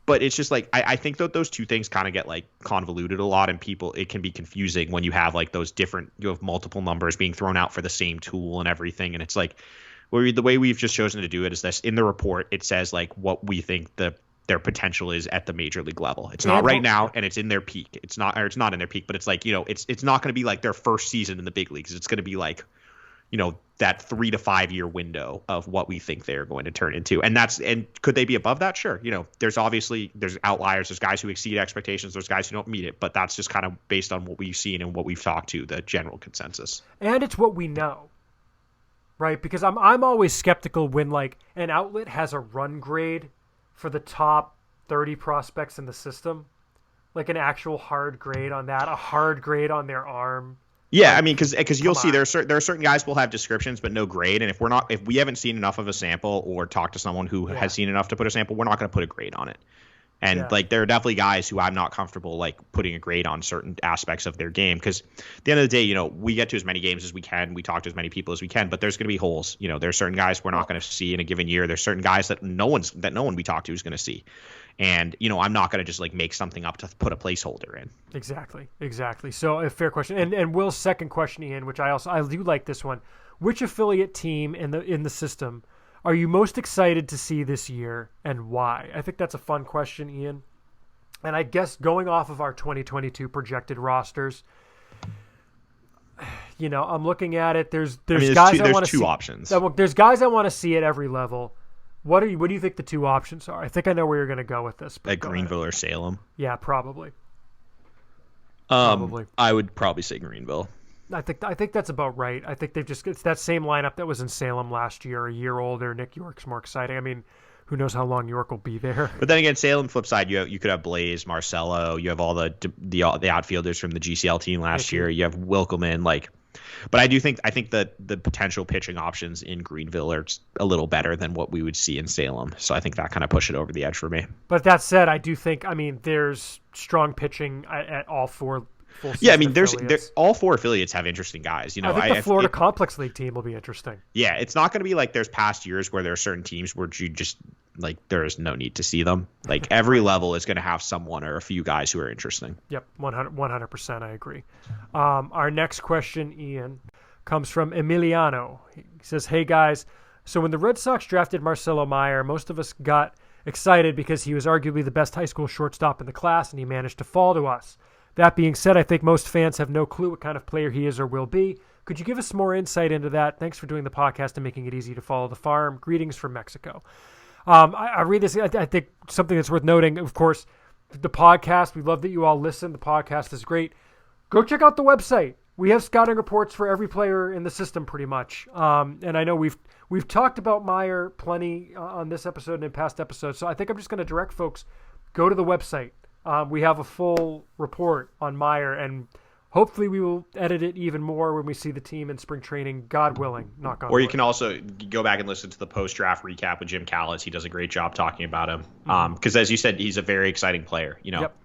But it's just I think that those two things kind of get convoluted a lot, and it can be confusing when you have those different, you have multiple numbers being thrown out for the same tool and everything. And it's the way we've just chosen to do it is this: in the report, it says what we think their potential is at the major league level. It's not right now, and it's in their peak. It's not in their peak, but it's it's not going to be their first season in the big leagues. It's going to be that 3 to 5 year window of what we think they're going to turn into. And could they be above that? Sure. There's outliers. There's guys who exceed expectations. There's guys who don't meet it, but that's just kind of based on what we've seen and what we've talked to, the general consensus. And it's what we know, right? Because I'm always skeptical when an outlet has a run grade for the top 30 prospects in the system, an actual hard grade on that, a hard grade on their arm. Yeah, because you'll see there are certain guys will have descriptions but no grade, and if we haven't seen enough of a sample or talked to someone who has seen enough to put a sample, we're not going to put a grade on it. And there are definitely guys who I'm not comfortable putting a grade on certain aspects of their game because at the end of the day, we get to as many games as we can, we talk to as many people as we can, but there's going to be holes. There's certain guys we're not going to see in a given year. There's certain guys that no one we talk to is going to see. And, I'm not going to just like make something up to put a placeholder in. Exactly. So a fair question. And Will's second question, Ian, which I do like this one. Which affiliate team in the system are you most excited to see this year, and why? I think that's a fun question, Ian. And I guess going off of our 2022 projected rosters, I'm looking at it. There's guys I want to see. There's two options. There's guys I want to see at every level. What do you think the two options are? I think I know where you're going to go with this. At Greenville or Salem? Yeah, probably. I would probably say Greenville. I think that's about right. I think it's that same lineup that was in Salem last year, a year older. Nick York's more exciting. I mean, who knows how long York will be there? But then again, Salem flip side, you could have Blaze, Marcelo. You have all the outfielders from the GCL team last year. You have Wilkelman. But I think that the potential pitching options in Greenville are a little better than what we would see in Salem. So I think that kind of pushed it over the edge for me. But that said, I do think there's strong pitching at all four. Yeah, there's all four affiliates have interesting guys. I think the Florida Complex League team will be interesting. Yeah, it's not going to be like there's past years where there are certain teams where you just there is no need to see them. Like every level is going to have someone or a few guys who are interesting. Yep, 100%. I agree. Our next question, Ian, comes from Emiliano. He says, "Hey guys, so when the Red Sox drafted Marcelo Meyer, most of us got excited because he was arguably the best high school shortstop in the class, and he managed to fall to us. That being said, I think most fans have no clue what kind of player he is or will be. Could you give us some more insight into that? Thanks for doing the podcast and making it easy to follow the farm. Greetings from Mexico." I read this. I think something that's worth noting, of course, the podcast. We love that you all listen. The podcast is great. Go check out the website. We have scouting reports for every player in the system pretty much. And I know we've talked about Meyer plenty on this episode and in past episodes. So I think I'm just going to direct folks, go to the website. We have a full report on Meyer, and hopefully we will edit it even more when we see the team in spring training, God willing, knock on wood. Or you can also go back and listen to the post-draft recap with Jim Callis. He does a great job talking about him. Because as you said, he's a very exciting player. Yep.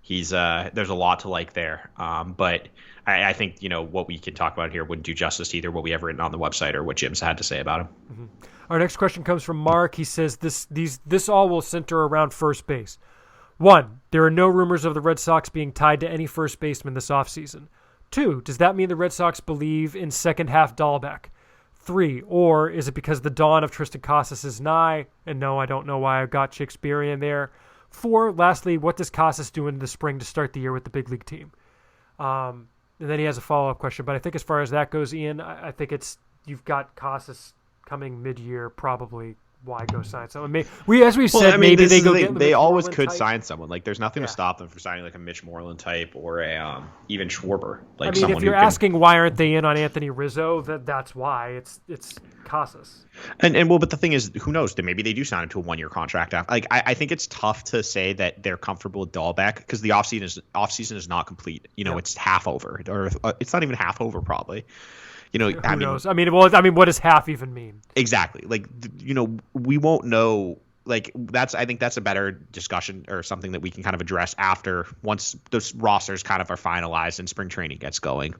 He's there's a lot to like there. But I think, what we can talk about here wouldn't do justice to either what we have written on the website or what Jim's had to say about him. Mm-hmm. Our next question comes from Mark. He says this all will center around first base. 1, there are no rumors of the Red Sox being tied to any first baseman this offseason. 2, does that mean the Red Sox believe in second half Dahlbeck? 3, or is it because the dawn of Tristan Casas is nigh? And no, I don't know why I got Shakespearean there. 4, lastly, what does Casas do in the spring to start the year with the big league team? And then he has a follow-up question. But I think as far as that goes, Ian, I think you've got Casas coming mid-year probably. Why go sign someone? Maybe they always could sign someone. Like, there's nothing to stop them from signing like a Mitch Moreland type or a even Schwarber. Like, if you're asking why aren't they in on Anthony Rizzo, that's why. It's Casas. But the thing is, who knows? Maybe they do sign him to a 1-year contract. Like, I think it's tough to say that they're comfortable with Dahlbeck because the offseason is not complete. It's half over, or it's not even half over probably. Who knows? What does half even mean? Exactly. Like, we won't know. Like, I think that's a better discussion or something that we can kind of address once those rosters kind of are finalized and spring training gets going.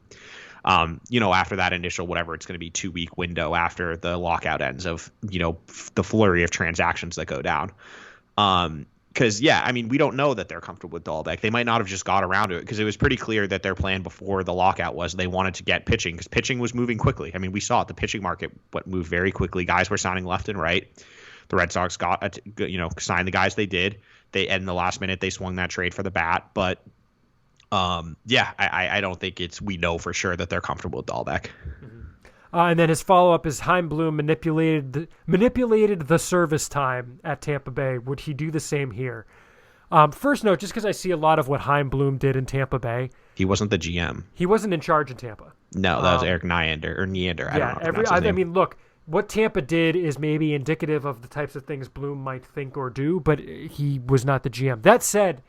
After that initial, whatever it's going to be 2-week window after the lockout ends of, the flurry of transactions that go down. Because, we don't know that they're comfortable with Dahlbeck. They might not have just got around to it because it was pretty clear that their plan before the lockout was they wanted to get pitching because pitching was moving quickly. We saw it. The pitching market moved very quickly. Guys were signing left and right. The Red Sox signed the guys they did. In the last minute, they swung that trade for the bat. But, I don't think we know for sure that they're comfortable with Dahlbeck. Mm-hmm. And then his follow-up is Chaim Bloom manipulated the service time at Tampa Bay. Would he do the same here? First note, just because I see a lot of what Chaim Bloom did in Tampa Bay. He wasn't the GM. He wasn't in charge in Tampa. No, that was Eric Neander. I don't know. Look, what Tampa did is maybe indicative of the types of things Bloom might think or do, but he was not the GM. That said,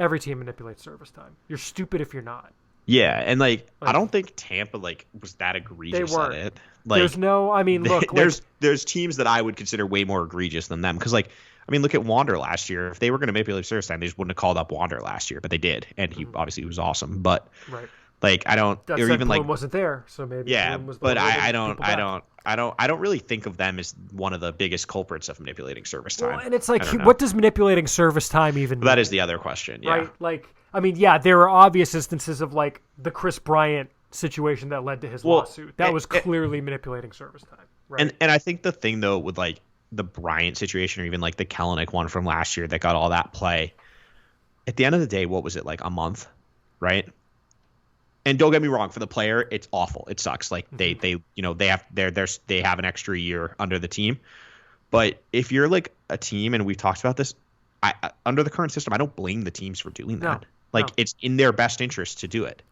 every team manipulates service time. You're stupid if you're not. Yeah, and I don't think Tampa was that egregious at it. There's no, look, there's teams that I would consider way more egregious than them because look at Wander last year. If they were going to manipulate service time, they just wouldn't have called up Wander last year, but they did, and he obviously was awesome. But right. I don't, that or even Bloom wasn't there, so maybe. Yeah, Bloom was but I don't I don't really think of them as one of the biggest culprits of manipulating service time. Well, and it's like, what does manipulating service time even mean? That is the other question, yeah. Right? Like, I mean, yeah, there are obvious instances of like the Chris Bryant situation that led to his lawsuit. That was clearly manipulating service time. Right. And I think the thing though with like the Bryant situation or even like the Kellenic one from last year that got all that play, at the end of the day, what was it, like a month, right? And don't get me wrong, for the player, it's awful. It sucks. Like they have an extra year under the team. But if you're like a team, and we've talked about this, I under the current system, I don't blame the teams for doing that. It's in their best interest to do it.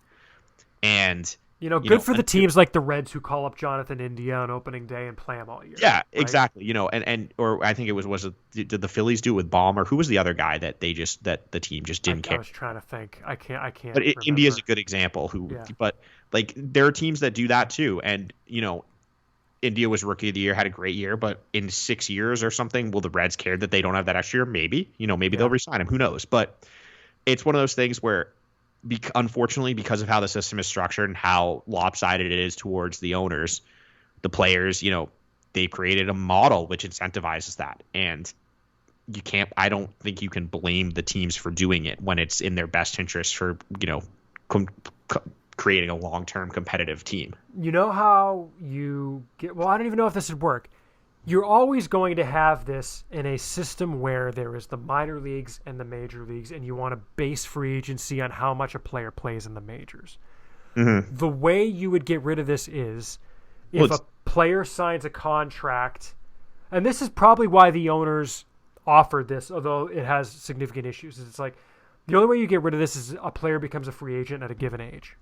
And good for the teams like the Reds who call up Jonathan India on opening day and play him all year. Yeah, right? exactly. Or I think it was did the Phillies do it with Baum, or who was the other guy that the team just didn't care? I was trying to think. I can't. But India's a good example. But like there are teams that do that too. And India was rookie of the year, had a great year, but in 6 years or something, will the Reds care that they don't have that extra year? Maybe. Maybe they'll re-sign him. Who knows? But it's one of those things where, unfortunately, because of how the system is structured and how lopsided it is towards the owners, the players, they've created a model which incentivizes that. And I don't think you can blame the teams for doing it when it's in their best interest for, creating a long-term competitive team. You know how you get, I don't even know if this would work. You're always going to have this in a system where there is the minor leagues and the major leagues, and you want to base free agency on how much a player plays in the majors. Mm-hmm. The way you would get rid of this is if a player signs a contract, and this is probably why the owners offered this, although it has significant issues. It's like the only way you get rid of this is a player becomes a free agent at a given age.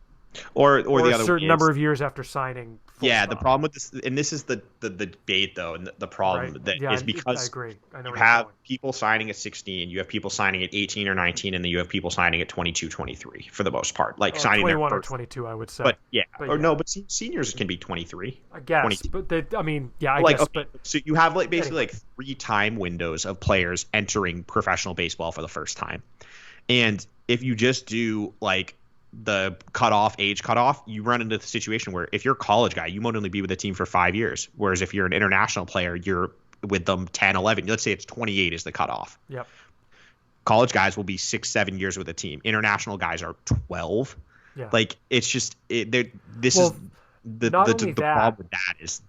Or the other a certain number of years after signing. Yeah, the problem with this, and this is the debate though, and the problem is because I agree. I know you have people signing at 16, you have people signing at 18 or 19, and then you have people signing at 22, 23 for the most part, like signing 21 their or 22, I would say. But seniors can be 23. I guess, 22. But I guess. Okay, so you have basically 3 time windows of players entering professional baseball for the first time, and if you just do the age cutoff, you run into the situation where if you're a college guy, you won't only be with the team for 5 years. Whereas if you're an international player, you're with them 10, 11. Let's say it's 28 is the cutoff. Yep. College guys will be 6, 7 years with a team. International guys are 12. Yeah. It's just the problem with that is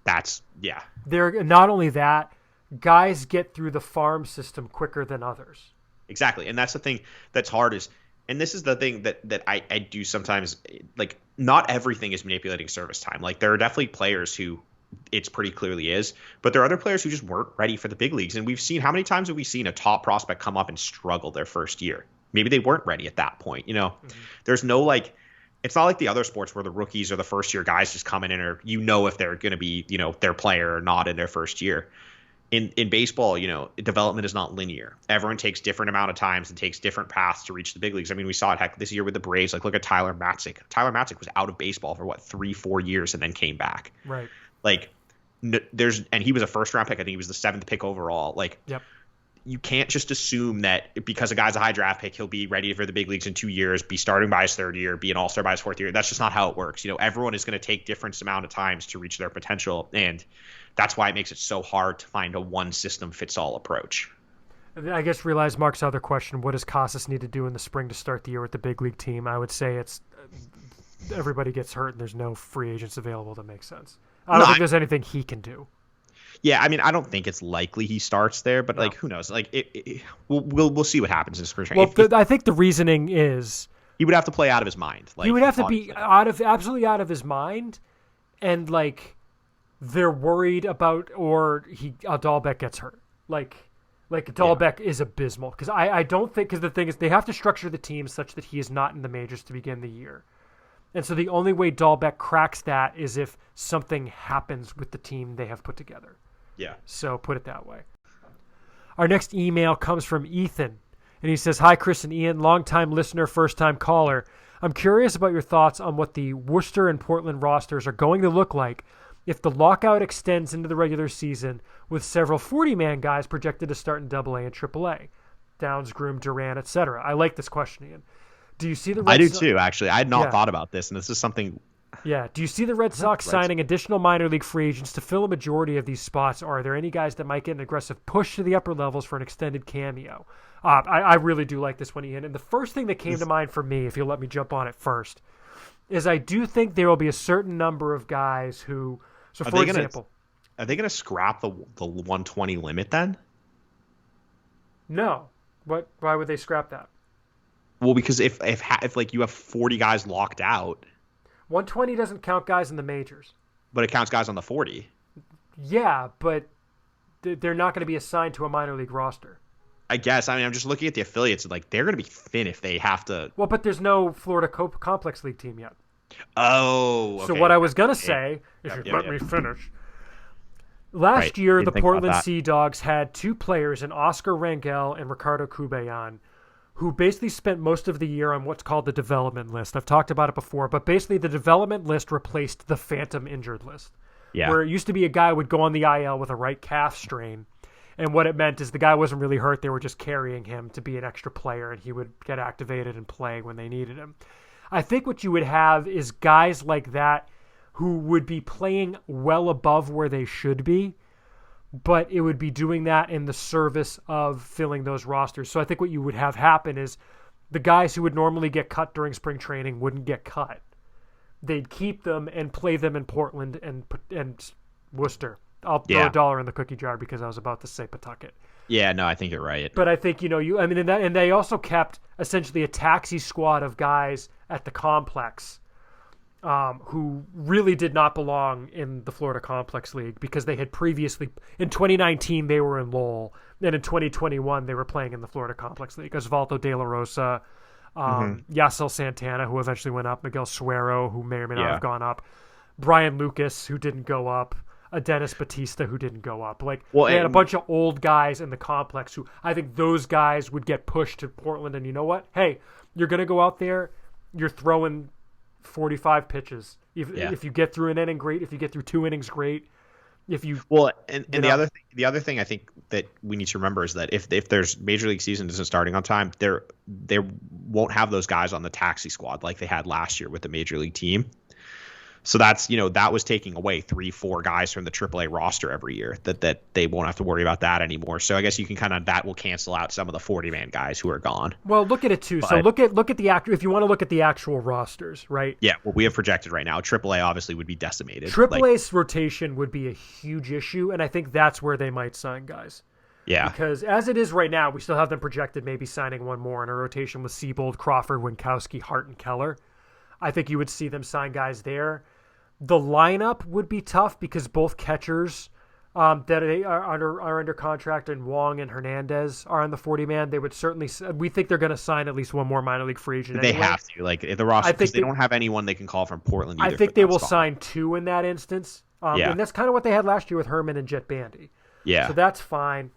They're not only that, guys get through the farm system quicker than others. Exactly. And that's the thing that's hard is, and this is the thing that I do sometimes, not everything is manipulating service time. There are definitely players who it's pretty clearly is, but there are other players who just weren't ready for the big leagues. And we've seen, how many times have we seen a top prospect come up and struggle their first year? Maybe they weren't ready at that point. Mm-hmm. There's no it's not like the other sports where the rookies or the first year guys just come in and are, if they're going to be, their player or not in their first year. In baseball, development is not linear. Everyone takes different amount of times and takes different paths to reach the big leagues. I mean, we saw it this year with the Braves. Look at Tyler Matzik. Tyler Matzik was out of baseball for 3-4 years and then came back. Right. And he was a first round pick. I think he was the 7th pick overall. Yep. You can't just assume that because a guy's a high draft pick, he'll be ready for the big leagues in 2 years, be starting by his 3rd year, be an all-star by his 4th year. That's just not how it works. Everyone is going to take different amount of times to reach their potential, and that's why it makes it so hard to find a one-system-fits-all approach. I guess realize Mark's other question, what does Casas need to do in the spring to start the year with the big league team? I would say it's everybody gets hurt and there's no free agents available that makes sense. I don't think there's anything he can do. Yeah, I mean, I don't think it's likely he starts there, but who knows? We'll see what happens in spring training. Well, I think the reasoning is he would have to play out of his mind. He would have to be absolutely out of his mind, and they're worried about, or Dahlbeck gets hurt. Dahlbeck is abysmal because I don't think, because the thing is they have to structure the team such that he is not in the majors to begin the year. And so the only way Dahlbeck cracks that is if something happens with the team they have put together. Yeah. So put it that way. Our next email comes from Ethan, and he says, "Hi, Chris and Ian, longtime listener, first-time caller. I'm curious about your thoughts on what the Worcester and Portland rosters are going to look like if the lockout extends into the regular season with several 40-man guys projected to start in AA and AAA. Downs, Groom, Duran, etc." I like this question, Ian. Do you see the Red I do too, actually. I had not thought about this, and this is something Yeah. Do you see the Red Sox signing additional minor league free agents to fill a majority of these spots? Or are there any guys that might get an aggressive push to the upper levels for an extended cameo? I really do like this one, Ian. And the first thing that came to mind for me, if you'll let me jump on it first, is I do think there will be a certain number of guys who. So, for example, are they going to scrap the 120 limit then? No. Why would they scrap that? Well, because if like you have 40 guys locked out, 120 doesn't count guys in the majors. But it counts guys on the 40. Yeah, but they're not going to be assigned to a minor league roster. I guess. I mean, I'm just looking at the affiliates. Like, they're going to be thin if they have to. Well, but there's no Florida Complex League team yet. Oh, okay. So what I was going to say, if you let me finish. Last year, the Portland Sea Dogs had two players in Oscar Rangel and Ricardo Cubejan, who basically spent most of the year on what's called the development list. I've talked about it before, but basically the development list replaced the phantom injured list. Yeah. Where it used to be a guy would go on the IL with a right calf strain, and what it meant is the guy wasn't really hurt. They were just carrying him to be an extra player, and he would get activated and play when they needed him. I think what you would have is guys like that who would be playing well above where they should be, but it would be doing that in the service of filling those rosters. So I think what you would have happen is the guys who would normally get cut during spring training wouldn't get cut. They'd keep them and play them in Portland and Worcester. I'll throw $1 in the cookie jar because I was about to say Pawtucket. Yeah, no, I think you're right. But I think, and they also kept essentially a taxi squad of guys at the complex who really did not belong in the Florida Complex League because they had previously, in 2019, they were in Lowell. And in 2021, they were playing in the Florida Complex League. Osvaldo De La Rosa, Yasel Santana, who eventually went up, Miguel Suero, who may or may not have gone up, Brian Lucas, who didn't go up, a Dennis Batista, who didn't go up. They had a bunch of old guys in the complex who I think those guys would get pushed to Portland. And you know what? Hey, you're going to go out there, you're throwing 45 pitches. If you get through an inning, great. If you get through 2 innings, great. The other thing I think that we need to remember is that if there's Major League season isn't starting on time, they won't have those guys on the taxi squad like they had last year with the Major League team. So that's, that was taking away 3-4 guys from the AAA roster every year that they won't have to worry about that anymore. So I guess you can that will cancel out some of the 40-man guys who are gone. Well, look at it too. So look at the if you want to look at the actual rosters, right? Yeah, what we have projected right now, AAA obviously would be decimated. AAA's rotation would be a huge issue, and I think that's where they might sign guys. Yeah. Because as it is right now, we still have them projected maybe signing one more in a rotation with Siebold, Crawford, Winkowski, Hart, and Keller. I think you would see them sign guys there. The lineup would be tough because both catchers that are under contract and Wong and Hernandez are on the 40-man. They would certainly. We think they're going to sign at least one more minor league free agent. They have to, if the roster, because they don't have anyone they can call from Portland either. I think they will sign 2 in that instance. And that's kind of what they had last year with Herman and Jet Bandy. Yeah, so that's fine.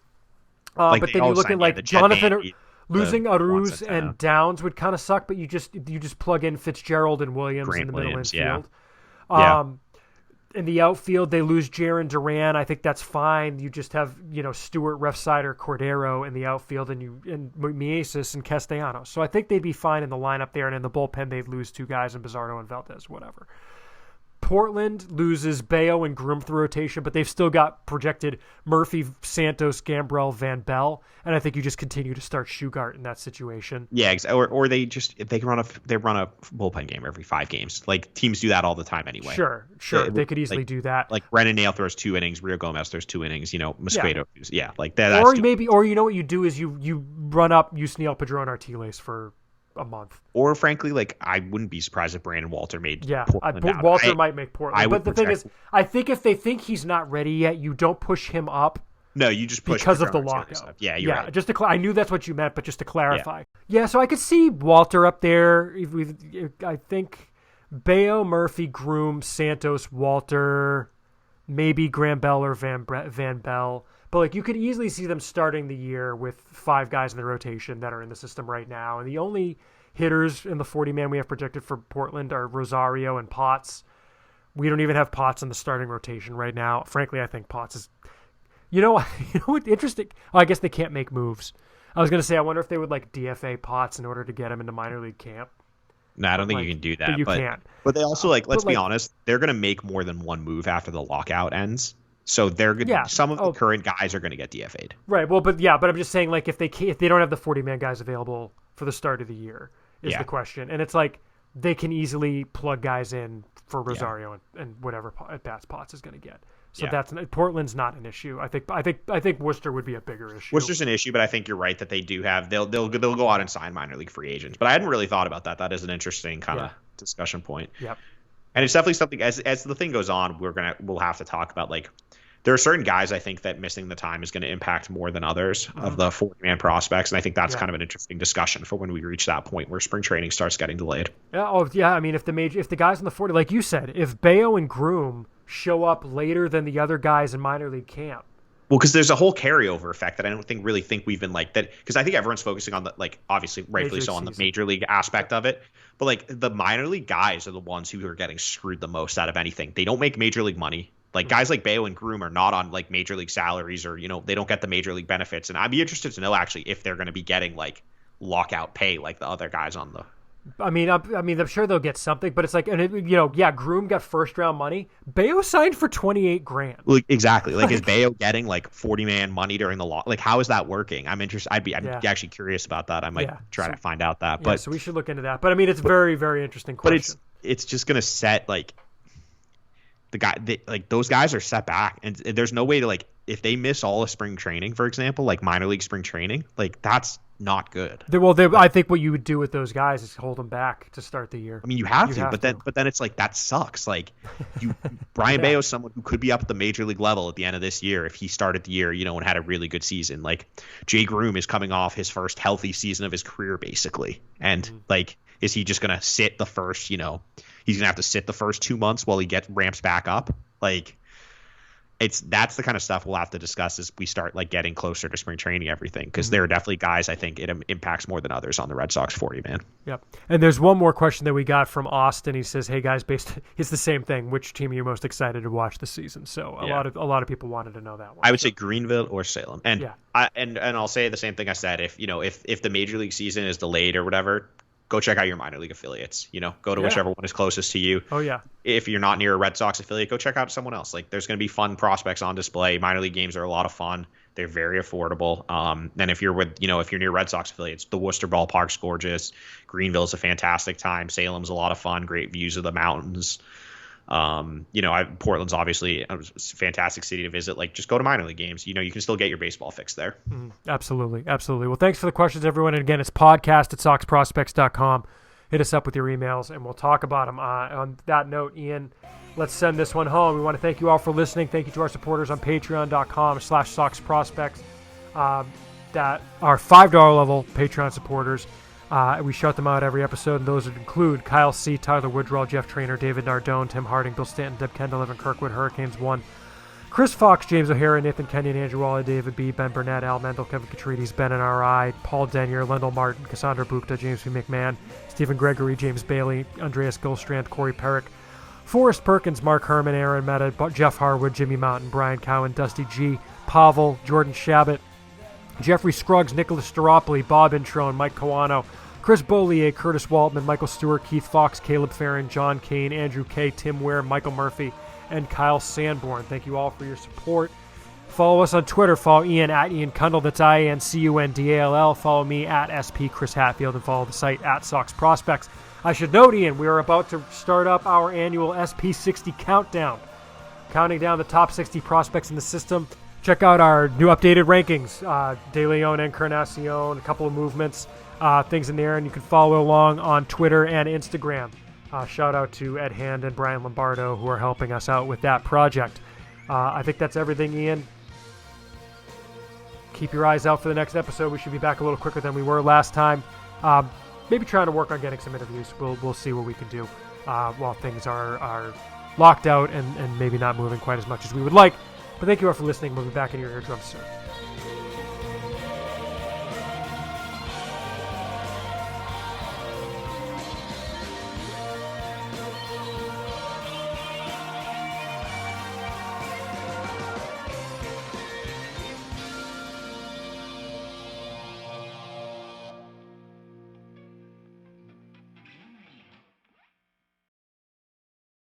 But then you look at Jonathan. Bandy, losing Aruz and Downs would kind of suck, but you just plug in Fitzgerald and Williams in the middle infield. In the outfield, they lose Jaron Duran. I think that's fine. You just have Stewart, Refsnyder, Cordero in the outfield, and Miesis and Castellanos. So I think they'd be fine in the lineup there, and in the bullpen they'd lose 2 guys in Bizarro and Valdez, whatever. Portland loses Bayo and Groom through rotation, but they've still got projected Murphy, Santos, Gambrell, Van Bell, and I think you just continue to start Shugart in that situation. Yeah, or they run a bullpen game every 5 games. Teams do that all the time anyway. Sure, they could easily do that. Brennan Nail throws 2 innings, Rio Gomez throws 2 innings. Mosquito, that. Or what you do is you run up Yusniel Padron Artiles for a month. Or frankly, I wouldn't be surprised if Brandon Walter made Portland Walter might make Portland. But the thing is, I think if they think he's not ready yet, you don't push him up. No, you just push because of the lockout. Yeah, you're right. Just I knew that's what you meant, but just to clarify. Yeah, so I could see Walter up there. I think Bayo, Murphy, Groom, Santos, Walter, maybe Graham Bell or Van Bell. But you could easily see them starting the year with 5 guys in the rotation that are in the system right now. And the only hitters in the 40-man we have projected for Portland are Rosario and Potts. We don't even have Potts in the starting rotation right now. Frankly, I think Potts is... You know what? Interesting. Oh, I guess they can't make moves. I was going to say, I wonder if they would DFA Potts in order to get him into minor league camp. No, I don't think you can do that. But you can't. But they also let's be honest, they're going to make more than one move after the lockout ends. So some of the current guys are going to get DFA'd. Right. Well, but I'm just saying, like, if they don't have the 40-man guys available for the start of the year is the question, and it's like they can easily plug guys in for Rosario and whatever at bat spots is going to get. So Portland's not an issue. I think Worcester would be a bigger issue. Worcester's an issue, but I think you're right that they do have they'll go out and sign minor league free agents. But I hadn't really thought about that. That is an interesting kind of discussion point. Yep. And it's definitely something as the thing goes on, we'll have to talk about, like, there are certain guys I think that missing the time is going to impact more than others of the 40-man prospects, and I think that's kind of an interesting discussion for when we reach that point where spring training starts getting delayed. Yeah. I mean, if the guys in the 40, like you said, if Bayo and Groom show up later than the other guys in minor league camp. Well, because there's a whole carryover effect that I don't think we've been like that, because I think everyone's focusing on the, like, obviously rightfully so on the major league aspect of it, but like the minor league guys are the ones who are getting screwed the most out of anything. They don't make major league money. Like, guys like Bayo and Groom are not on, like, major league salaries, or, they don't get the major league benefits. And I'd be interested to know, actually, if they're going to be getting, like, lockout pay like the other guys on the... I mean, I'm sure they'll get something, but it's like, Groom got first-round money. Bayo signed for $28,000. Like, exactly. Like, is Bayo getting, like, 40-man money during the lock? Like, how is that working? I'm interested. I'm actually curious about that. I might try to find out that. But so we should look into that. But, I mean, it's very, very interesting question. But it's just going to set, like... those guys are set back, and there's no way to, like, if they miss all of spring training, for example, like minor league spring training, like, that's not good. I think what you would do with those guys is hold them back to start the year. I mean, you have to, but then it's like, that sucks. Like, Brian Bayo is someone who could be up at the major league level at the end of this year if he started the year, and had a really good season. Like, Jay Groom is coming off his first healthy season of his career, basically, and like, is he just gonna sit the first, he's gonna have to sit the first 2 months while he ramps back up? Like, that's the kind of stuff we'll have to discuss as we start, like, getting closer to spring training, everything, because there are definitely guys I think it impacts more than others on the Red Sox 40-man. Yep. And there's one more question that we got from Austin. He says, "Hey guys, it's the same thing. Which team are you most excited to watch this season?" So a lot of people wanted to know that one. I would say Greenville or Salem. And and I'll say the same thing I said. If if the major league season is delayed or whatever, go check out your minor league affiliates. Go to whichever one is closest to you. Oh, yeah. If you're not near a Red Sox affiliate, go check out someone else. Like, there's going to be fun prospects on display. Minor league games are a lot of fun. They're very affordable. And if you're if you're near Red Sox affiliates, the Worcester ballpark's gorgeous. Greenville's a fantastic time. Salem's a lot of fun. Great views of the mountains. Portland's obviously a fantastic city to visit. Like, just go to minor league games. You can still get your baseball fix there. Absolutely. Well, thanks for the questions, everyone. And again, it's podcast@soxprospects.com. Hit us up with your emails, and we'll talk about them. On that note, Ian, let's send this one home. We want to thank you all for listening. Thank you to our supporters on patreon.com/soxprospects that are $5 level Patreon supporters. We shout them out every episode, and those would include Kyle C., Tyler Woodrow, Jeff Trainer, David Nardone, Tim Harding, Bill Stanton, Deb Kendall, Evan Kirkwood, Hurricanes 1, Chris Fox, James O'Hara, Nathan Kenyon, Andrew Wally, David B., Ben Burnett, Al Mendel, Kevin Katrides, Ben NRI, Paul Denyer, Lendl Martin, Cassandra Bukta, James P. McMahon, Stephen Gregory, James Bailey, Andreas Gilstrand, Corey Perrick, Forrest Perkins, Mark Herman, Aaron Meta, Jeff Harwood, Jimmy Mountain, Brian Cowan, Dusty G., Pavel, Jordan Shabbat, Jeffrey Scruggs, Nicholas Staropoli, Bob Introne, Mike Kawano, Chris Beaulier, Curtis Waltman, Michael Stewart, Keith Fox, Caleb Farron, John Kane, Andrew K., Tim Ware, Michael Murphy, and Kyle Sanborn. Thank you all for your support. Follow us on Twitter. Follow Ian at Ian Cundall. That's IANCUNDALL. Follow me at SP Chris Hatfield, and follow the site at Sox Prospects. I should note, Ian, we are about to start up our annual SP60 countdown, counting down the top 60 prospects in the system. Check out our new updated rankings, De Leon, Encarnacion, a couple of movements, things in there, and you can follow along on Twitter and Instagram. Shout out to Ed Hand and Brian Lombardo, who are helping us out with that project. I think that's everything, Ian. Keep your eyes out for the next episode. We should be back a little quicker than we were last time. Maybe trying to work on getting some interviews. We'll see what we can do while things are locked out and maybe not moving quite as much as we would like. But thank you all for listening. We'll be back in your eardrums soon.